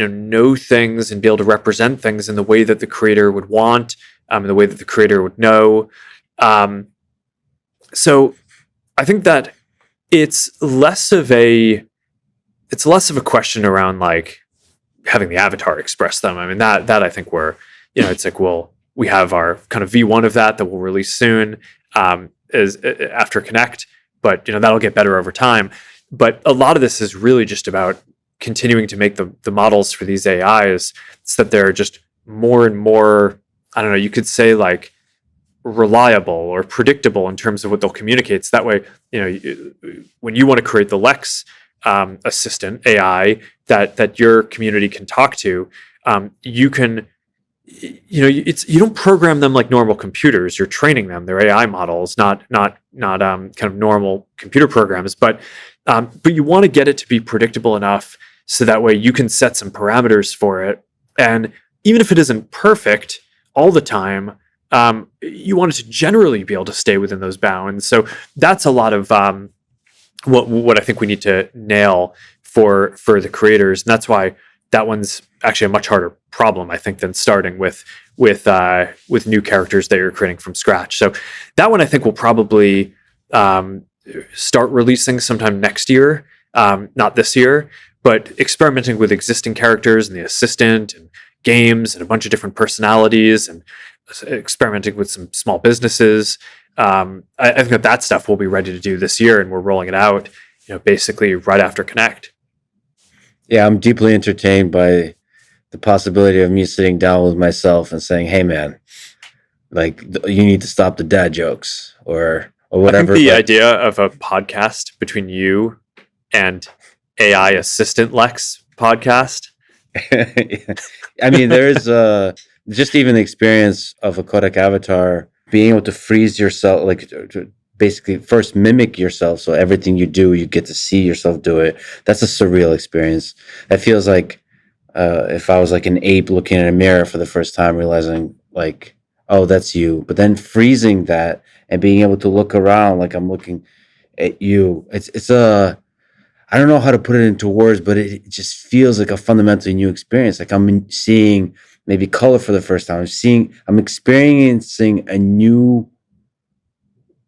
Speaker 2: know things and be able to represent things in the way that the creator would want, in the way that the creator would know. So I think that it's less of a question around like having the avatar express them. I mean, that I think it's like, we have our kind of V1 of that we'll release soon, is after Connect, but that'll get better over time. But a lot of this is really just about continuing to make the models for these AIs so that they're just more and more, I don't know, you could say like reliable or predictable in terms of what they'll communicate. So that way, when you want to create the Lex assistant AI that your community can talk to, you can, you don't program them like normal computers. You're training them. They're AI models, not kind of normal computer programs. But you want to get it to be predictable enough so that way you can set some parameters for it. And even if it isn't perfect all the time, you want it to generally be able to stay within those bounds. So that's a lot of what I think we need to nail for the creators, and that's why that one's actually a much harder problem, I think, than starting with new characters that you're creating from scratch. So that one I think will probably start releasing sometime next year, not this year, but experimenting with existing characters and the assistant and games and a bunch of different personalities and experimenting with some small businesses. I think that stuff we'll be ready to do this year, and we're rolling it out, basically right after Connect.
Speaker 1: Yeah, I'm deeply entertained by the possibility of me sitting down with myself and saying, "Hey, man, like you need to stop the dad jokes or whatever."
Speaker 2: I think the idea of a podcast between you and AI assistant Lex podcast.
Speaker 1: I mean, there's just even the experience of a Kodak avatar being able to freeze yourself, like to basically first mimic yourself. So everything you do, you get to see yourself do it. That's a surreal experience. That feels like if I was like an ape looking in a mirror for the first time, realizing like, oh, that's you. But then freezing that and being able to look around like I'm looking at you. It's I don't know how to put it into words, but it just feels like a fundamentally new experience. Like I'm seeing maybe color for the first time. I'm experiencing a new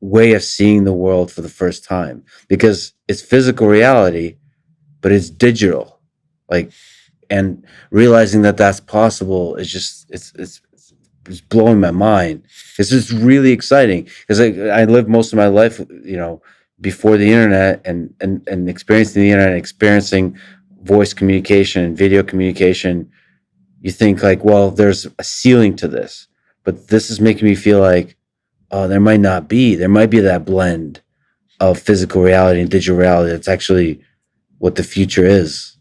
Speaker 1: way of seeing the world for the first time because it's physical reality, but it's digital. Like and realizing that that's possible is just it's blowing my mind. It's just really exciting because I lived most of my life, before the internet, and experiencing the internet, experiencing voice communication and video communication. You think like, well, there's a ceiling to this, but this is making me feel like, oh, there might not be. There might be that blend of physical reality and digital reality. That's actually what the future is.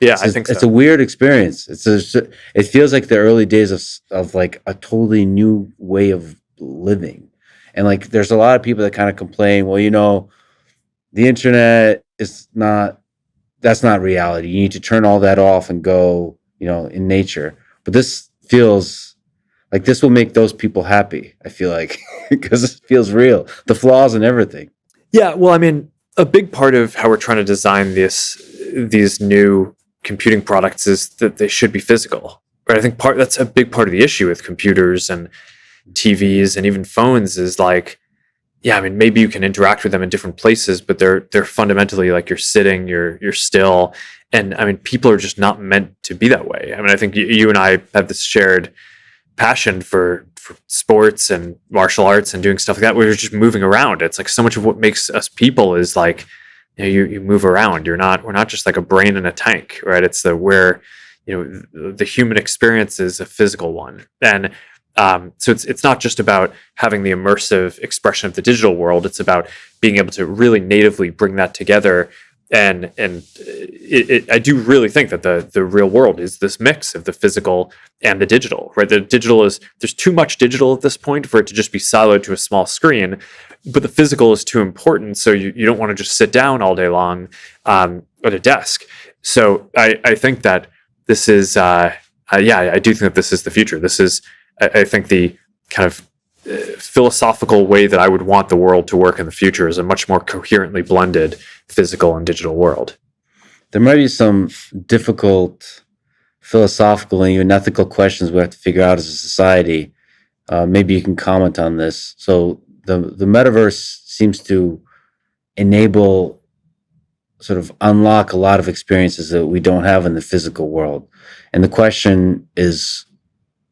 Speaker 2: Yeah, I think
Speaker 1: It's
Speaker 2: so.
Speaker 1: a weird experience. It feels like the early days of like a totally new way of living. And like there's a lot of people that kind of complain, well, the internet is not that's not reality. You need to turn all that off and go, in nature. But this feels like this will make those people happy, I feel like, because it feels real. The flaws and everything.
Speaker 2: Yeah, well, I mean, a big part of how we're trying to design these new computing products is that they should be physical, right? I think that's a big part of the issue with computers and TVs and even phones is like, yeah, I mean, maybe you can interact with them in different places, but they're fundamentally like you're sitting, you're still, and I mean, people are just not meant to be that way. I mean, I think you and I have this shared passion for sports and martial arts and doing stuff like that. We're just moving around. It's like so much of what makes us people is like, you move around. We're not just like a brain in a tank, right? It's the human experience is a physical one, and so it's not just about having the immersive expression of the digital world. It's about being able to really natively bring that together. And I do really think that the real world is this mix of the physical and the digital, right? The digital there's too much digital at this point for it to just be siloed to a small screen, but the physical is too important. So you don't want to just sit down all day long at a desk. So I think that this is, I do think that this is the future. This is, I think, the kind of philosophical way that I would want the world to work in the future is a much more coherently blended physical and digital world.
Speaker 1: There might be some difficult philosophical and even ethical questions we have to figure out as a society. Maybe you can comment on this. So the metaverse seems to enable, sort of unlock a lot of experiences that we don't have in the physical world. And the question is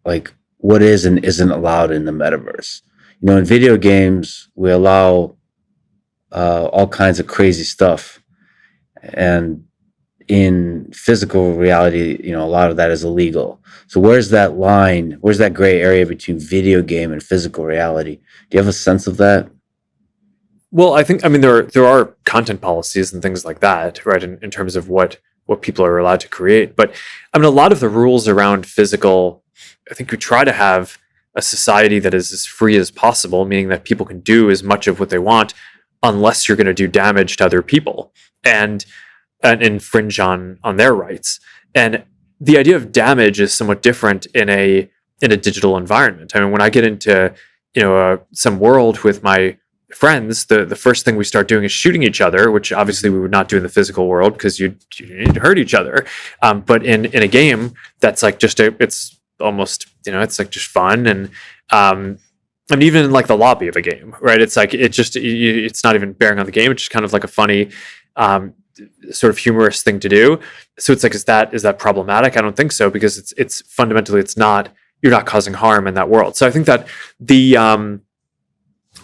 Speaker 1: like, what is and isn't allowed in the metaverse? In video games, we allow all kinds of crazy stuff. And in physical reality, a lot of that is illegal. So where's that line? Where's that gray area between video game and physical reality? Do you have a sense of that?
Speaker 2: Well, I think, I mean, there are content policies and things like that, right? In terms of what people are allowed to create. But I mean, a lot of the rules around physical, I think we try to have a society that is as free as possible, meaning that people can do as much of what they want, unless you're going to do damage to other people and infringe on their rights. And the idea of damage is somewhat different in a digital environment. I mean, when I get into some world with my friends, the first thing we start doing is shooting each other, which obviously we would not do in the physical world because you need to hurt each other. But in a game, that's like it's almost, it's like just fun. And even in like the lobby of a game, right? It's like, it's not even bearing on the game. It's just kind of like a funny, sort of humorous thing to do. So it's like, is that problematic? I don't think so, because it's fundamentally, you're not causing harm in that world. So I think that the,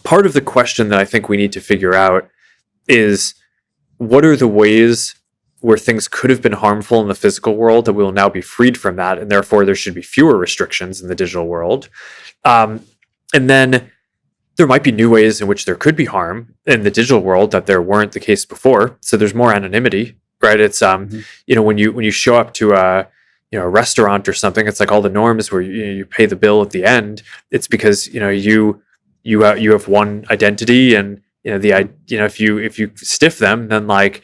Speaker 2: part of the question that I think we need to figure out is, what are the ways where things could have been harmful in the physical world that we will now be freed from that, and therefore there should be fewer restrictions in the digital world. And then there might be new ways in which there could be harm in the digital world that there weren't the case before. So there's more anonymity, right? It's when you show up to a restaurant or something, it's like all the norms where you pay the bill at the end. It's because you have one identity, and if you stiff them, then like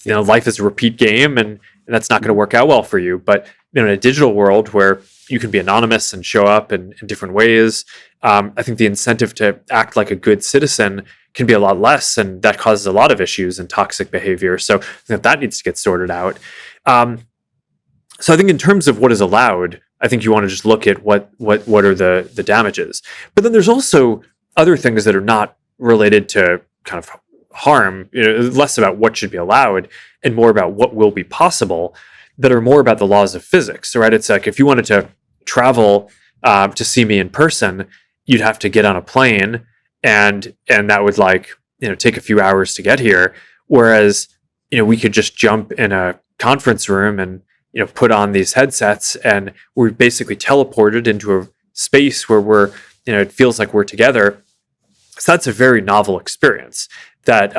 Speaker 2: life is a repeat game, and that's not going to work out well for you. But in a digital world where you can be anonymous and show up in different ways, I think the incentive to act like a good citizen can be a lot less, and that causes a lot of issues and toxic behavior. So I think that needs to get sorted out. So I think in terms of what is allowed, I think you want to just look at what are the damages. But then there's also other things that are not related to kind of harm, less about what should be allowed and more about what will be possible. that are more about the laws of physics, right? It's like if you wanted to travel to see me in person, you'd have to get on a plane, and that would take a few hours to get here. Whereas we could just jump in a conference room and put on these headsets, and we're basically teleported into a space where we're it feels like we're together. So that's a very novel experience that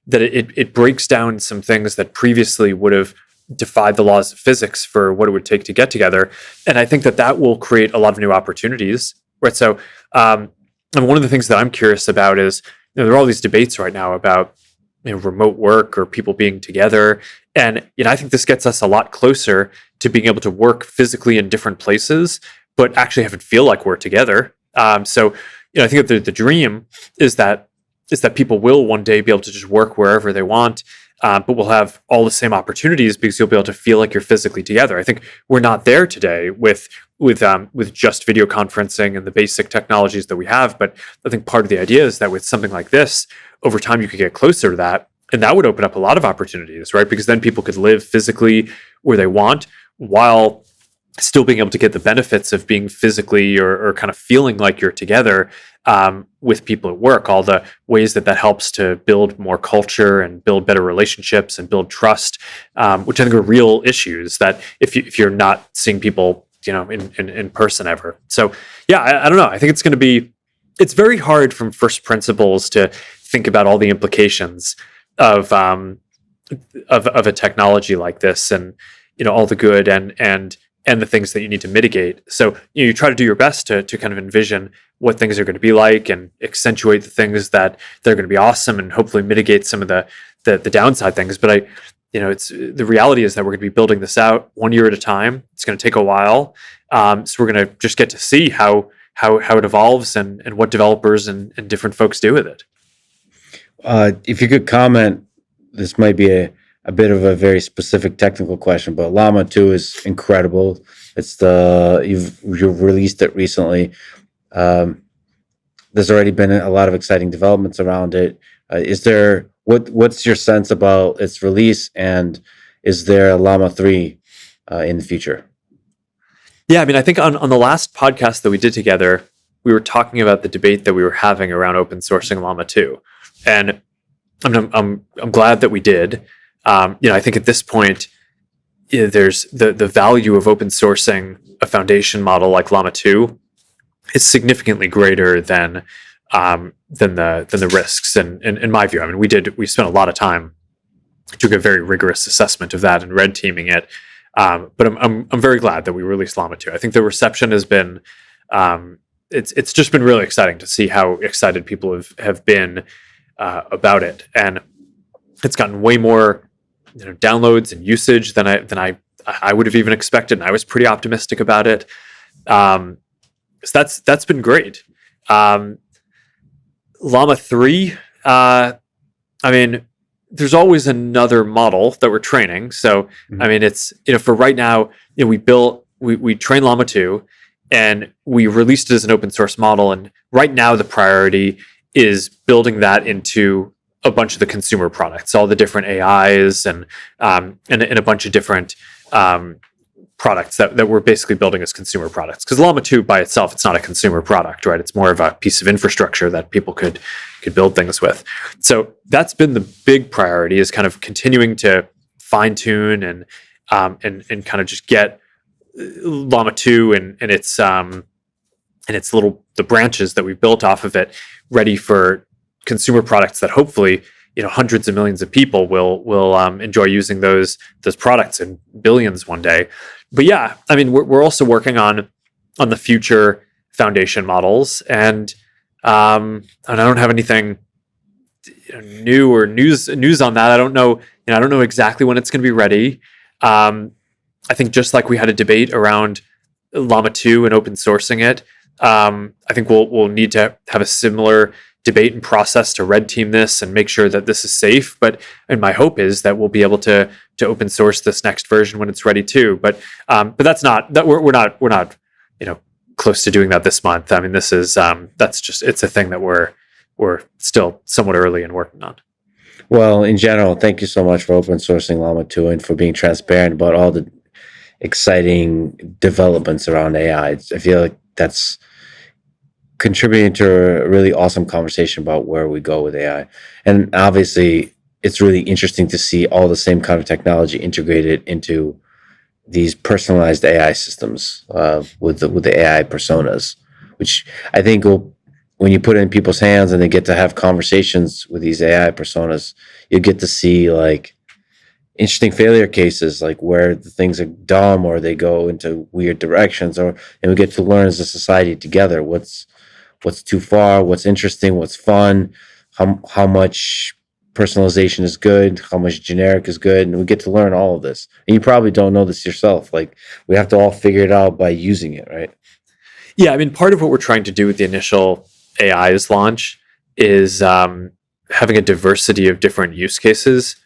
Speaker 2: it breaks down some things that previously would have defied the laws of physics for what it would take to get together. And I think that will create a lot of new opportunities, right? So and one of the things that I'm curious about is there are all these debates right now about remote work or people being together. And I think this gets us a lot closer to being able to work physically in different places, but actually have it feel like we're together. So I think that the dream is that people will one day be able to just work wherever they want, but we'll have all the same opportunities because you'll be able to feel like you're physically together. I think we're not there today with just video conferencing and the basic technologies that we have, but I think part of the idea is that with something like this, over time you could get closer to that, and that would open up a lot of opportunities, right? Because then people could live physically where they want while still being able to get the benefits of being physically or kind of feeling like you're together with people at work, all the ways that helps to build more culture and build better relationships and build trust, which I think are real issues that if you're not seeing people in person ever. So I don't know. I think it's very hard from first principles to think about all the implications of a technology like this, and all the good and the things that you need to mitigate. So you try to do your best to kind of envision what things are going to be like and accentuate the things that they're going to be awesome, and hopefully mitigate some of the downside things. But it's the reality is that we're going to be building this out 1 year at a time. It's going to take a while, so we're going to just get to see how it evolves and what developers and different folks do with it.
Speaker 1: If you could comment, this might be a bit of a very specific technical question, but Llama 2 is incredible. It's you've released it recently. There's already been a lot of exciting developments around it. What's your sense about its release, and is there a Llama 3 in the future?
Speaker 2: Yeah, I mean, I think on the last podcast that we did together, we were talking about the debate that we were having around open sourcing Llama 2, and I'm glad that we did. I think at this point, there's the value of open sourcing a foundation model like Llama 2 is significantly greater than the risks. And in my view, I mean, we spent a lot of time, took a very rigorous assessment of that and red teaming it. But I'm very glad that we released Llama 2. I think the reception has been, it's just been really exciting to see how excited people have been about it, and it's gotten way more downloads and usage than I would have even expected, and I was pretty optimistic about it. So that's been great. Llama 3, I mean, there's always another model that we're training. So I mean, it's for right now, we trained Llama 2 and we released it as an open source model, and right now the priority is building that into a bunch of the consumer products, all the different AIs and a bunch of different products that we're basically building as consumer products. Because Llama 2 by itself, it's not a consumer product, right? It's more of a piece of infrastructure that people could build things with. So that's been the big priority, is kind of continuing to fine tune and kind of just get Llama 2 and its the branches that we've built off of it ready for consumer products that hopefully hundreds of millions of people will enjoy using those products in billions one day. But yeah, I mean, we're also working on the future foundation models, and I don't have anything new or news on that. I don't know. I don't know exactly when it's going to be ready. I think just like we had a debate around Llama 2 and open sourcing it, I think we'll need to have a similar debate and process to red team this and make sure that this is safe. And my hope is that we'll be able to open source this next version when it's ready too. But that's not that we're not close to doing that this month. I mean, this is it's a thing that we're still somewhat early in working on.
Speaker 1: Well, in general, thank you so much for open sourcing Llama 2 and for being transparent about all the exciting developments around AI. I feel like that's contributing to a really awesome conversation about where we go with AI. And obviously, it's really interesting to see all the same kind of technology integrated into these personalized AI systems with the AI personas, which I think will, when you put it in people's hands and they get to have conversations with these AI personas, you get to see like interesting failure cases, like where the things are dumb or they go into weird directions, or and we get to learn as a society together what's too far, what's interesting, what's fun, how much personalization is good, how much generic is good, and we get to learn all of this. And you probably don't know this yourself. Like we have to all figure it out by using it, right?
Speaker 2: Yeah, I mean, part of what we're trying to do with the initial AI's launch is having a diversity of different use cases,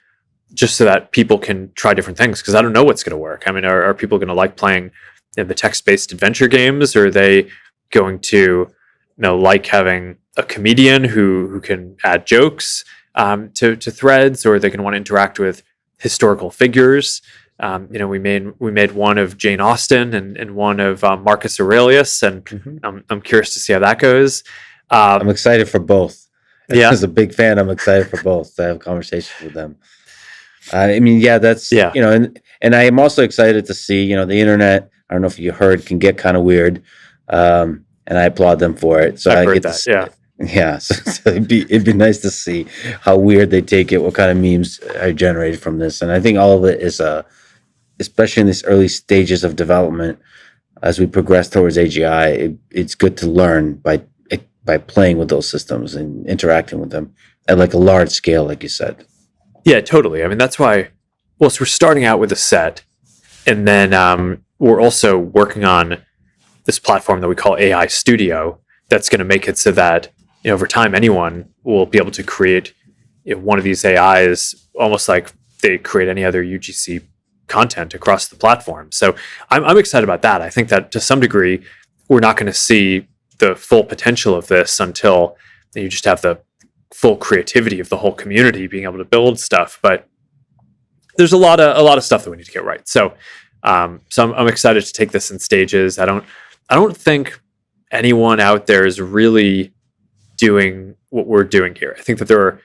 Speaker 2: just so that people can try different things. Because I don't know what's going to work. I mean, are people going to like playing the text-based adventure games, or are they going to like having a comedian who can add jokes to threads, or are they going to want to interact with historical figures? We made one of Jane Austen and one of Marcus Aurelius, and I'm curious to see how that goes.
Speaker 1: I'm excited for both.
Speaker 2: Yeah.
Speaker 1: As a big fan, I'm excited for both to have conversations with them. I mean, yeah, that's
Speaker 2: Yeah.
Speaker 1: and I am also excited to see, the internet. I don't know if you heard, can get kind of weird, and I applaud them for it. So
Speaker 2: I've
Speaker 1: I
Speaker 2: heard
Speaker 1: get
Speaker 2: that.
Speaker 1: to see
Speaker 2: Yeah.
Speaker 1: it. Yeah, so it'd be nice to see how weird they take it, what kind of memes are generated from this, and I think all of it is especially in these early stages of development, as we progress towards AGI, it's good to learn by playing with those systems and interacting with them at like a large scale, like you said.
Speaker 2: Yeah, totally. I mean, that's why. Well, so we're starting out with a set, and then we're also working on this platform that we call AI Studio. That's going to make it so that over time, anyone will be able to create one of these AIs, almost like they create any other UGC content across the platform. So I'm excited about that. I think that to some degree, we're not going to see the full potential of this until you just have the full creativity of the whole community being able to build stuff. But there's a lot of stuff that we need to get right. So I'm excited to take this in stages. I don't think anyone out there is really doing what we're doing here. I think that there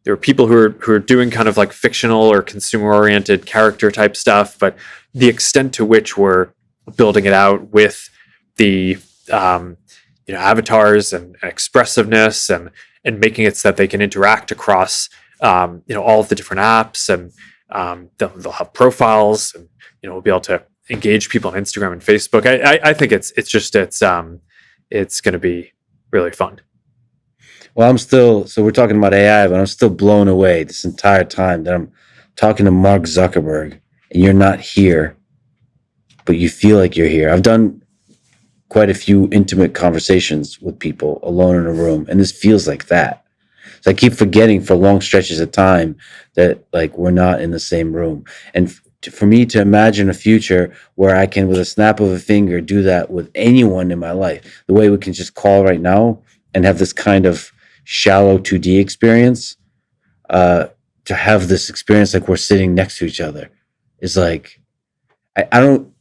Speaker 2: are people who are doing kind of like fictional or consumer oriented character type stuff, but the extent to which we're building it out with the avatars and expressiveness and making it so that they can interact across all of the different apps, and they'll have profiles, and we'll be able to engage people on Instagram and Facebook. I think it's going to be really fun.
Speaker 1: Well, so we're talking about AI, but I'm still blown away this entire time that I'm talking to Mark Zuckerberg and you're not here, but you feel like you're here. I've done quite a few intimate conversations with people alone in a room, and this feels like that. So I keep forgetting for long stretches of time that like we're not in the same room. And for me to imagine a future where I can, with a snap of a finger, do that with anyone in my life, the way we can just call right now and have this kind of shallow 2D experience, to have this experience like we're sitting next to each other is like, I don't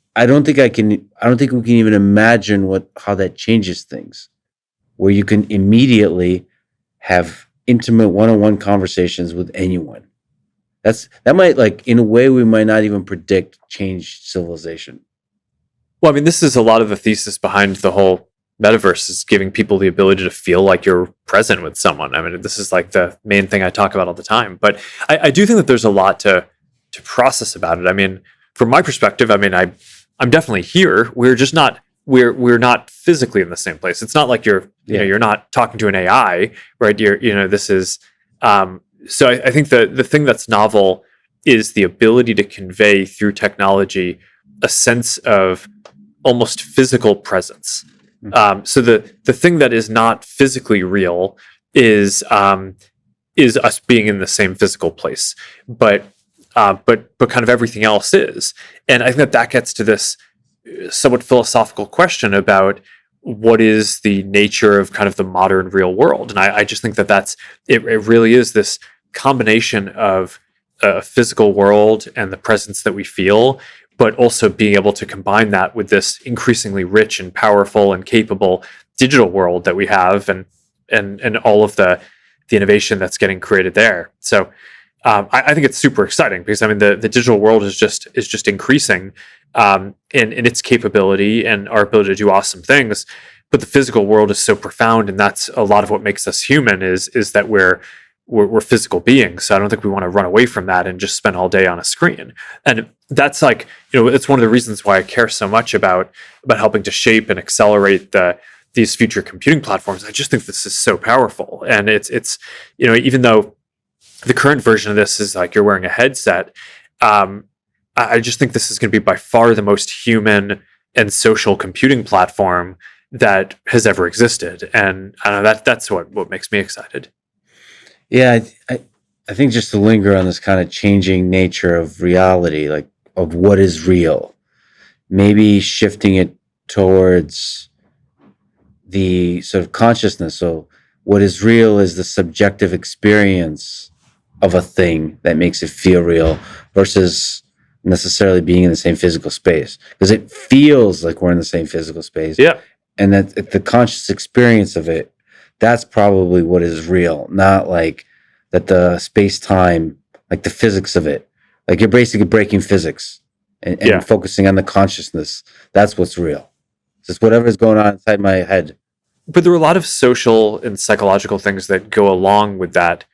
Speaker 1: think we can even imagine how that changes things, where you can immediately have intimate one-on-one conversations with anyone. That might, like, in a way we might not even predict, change civilization.
Speaker 2: Well, I mean, this is a lot of the thesis behind the whole metaverse, is giving people the ability to feel like you're present with someone. I mean, this is like the main thing I talk about all the time. But I do think that there's a lot to process about it. I mean, from my perspective, I mean, I'm definitely here. We're just not we're not physically in the same place. It's not like you're not talking to an AI, right? This is so I think the thing that's novel is the ability to convey through technology a sense of almost physical presence. So the thing that is not physically real is us being in the same physical place, but kind of everything else is. And I think that gets to this somewhat philosophical question about what is the nature of kind of the modern real world. And I just think that it really is this combination of a physical world and the presence that we feel, but also being able to combine that with this increasingly rich and powerful and capable digital world that we have, and all of the innovation that's getting created there. So I think it's super exciting because I mean the digital world is just increasing in its capability and our ability to do awesome things. But the physical world is so profound, and that's a lot of what makes us human is that we're physical beings. So I don't think we want to run away from that and just spend all day on a screen. And that's like, it's one of the reasons why I care so much about helping to shape and accelerate these future computing platforms. I just think this is so powerful. And it's even though the current version of this is like you're wearing a headset, I just think this is going to be by far the most human and social computing platform that has ever existed. And I don't know, that's what makes me excited.
Speaker 1: Yeah, I think just to linger on this kind of changing nature of reality, like of what is real, maybe shifting it towards the sort of consciousness. So what is real is the subjective experience of a thing that makes it feel real versus necessarily being in the same physical space, because it feels like we're in the same physical space.
Speaker 2: Yeah.
Speaker 1: And that the conscious experience of it, that's probably what is real, not like that the space-time, like the physics of it. Like you're basically breaking physics and focusing on the consciousness. That's what's real. Just whatever is going on inside my head.
Speaker 2: But there are a lot of social and psychological things that go along with that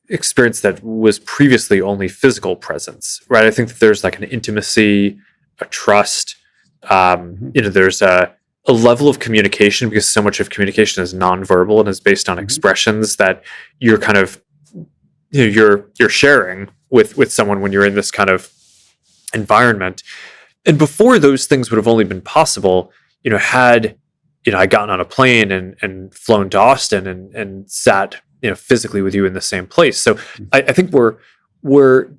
Speaker 2: experience that was previously only physical presence, right? I think that there's like an intimacy, a trust, there's a level of communication, because so much of communication is nonverbal and is based on expressions that you're kind of, you're sharing with someone when you're in this kind of environment. And before, those things would have only been possible, had I gotten on a plane and flown to Austin and sat physically with you in the same place. So I think we're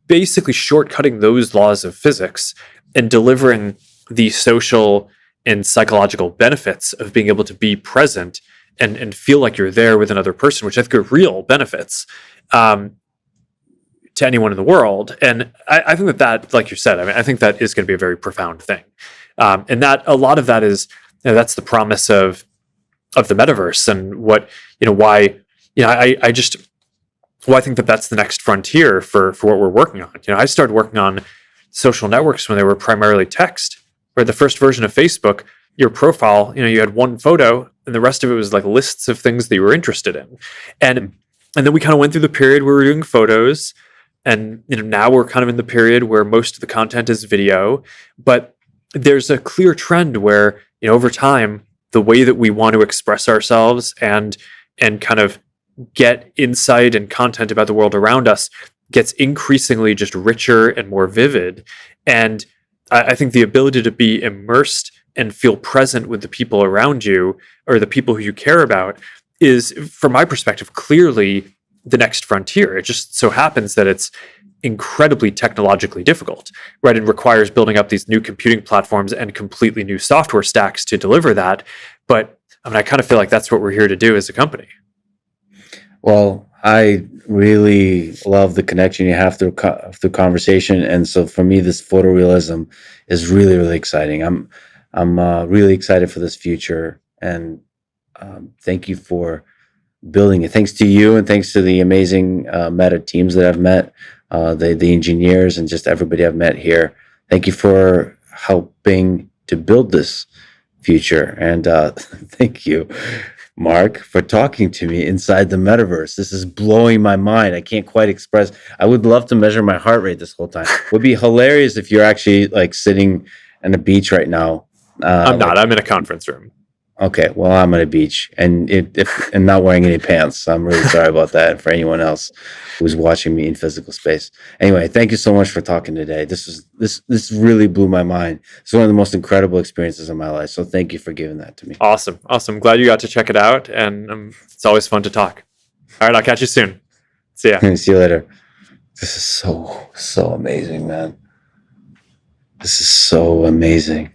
Speaker 2: basically shortcutting those laws of physics and delivering the social and psychological benefits of being able to be present and feel like you're there with another person, which I think are real benefits to anyone in the world. And I think that, like you said, I mean, I think that is going to be a very profound thing. And that a lot of that is, that's the promise of the metaverse, and what, why, I think that that's the next frontier for what we're working on. I started working on social networks when they were primarily text, where the first version of Facebook, your profile, you had one photo and the rest of it was like lists of things that you were interested in. And then we kind of went through the period where we were doing photos, and now we're kind of in the period where most of the content is video. But there's a clear trend where, over time, the way that we want to express ourselves and kind of get insight and content about the world around us gets increasingly just richer and more vivid. And I think the ability to be immersed and feel present with the people around you, or the people who you care about, is, from my perspective, clearly the next frontier. It just so happens that it's incredibly technologically difficult, right? It requires building up these new computing platforms and completely new software stacks to deliver that. But I mean, I kind of feel like that's what we're here to do as a company.
Speaker 1: Well, I really love the connection you have through conversation, and so for me, this photorealism is really, really exciting. I'm really excited for this future, and thank you for building it. Thanks to you, and thanks to the amazing Meta teams that I've met, the engineers, and just everybody I've met here. Thank you for helping to build this future, and thank you, Mark, for talking to me inside the metaverse. This is blowing my mind. I can't quite express. I would love to measure my heart rate this whole time. It would be hilarious if you're actually like sitting on the beach right now.
Speaker 2: I'm not. I'm in a conference room.
Speaker 1: Okay, well, I'm at a beach and and not wearing any pants. So I'm really sorry about that for anyone else who's watching me in physical space. Anyway, thank you so much for talking today. This really blew my mind. It's one of the most incredible experiences of my life. So thank you for giving that to me.
Speaker 2: Awesome. Glad you got to check it out, and it's always fun to talk. All right, I'll catch you soon. See ya.
Speaker 1: See you later. This is so amazing, man. This is so amazing.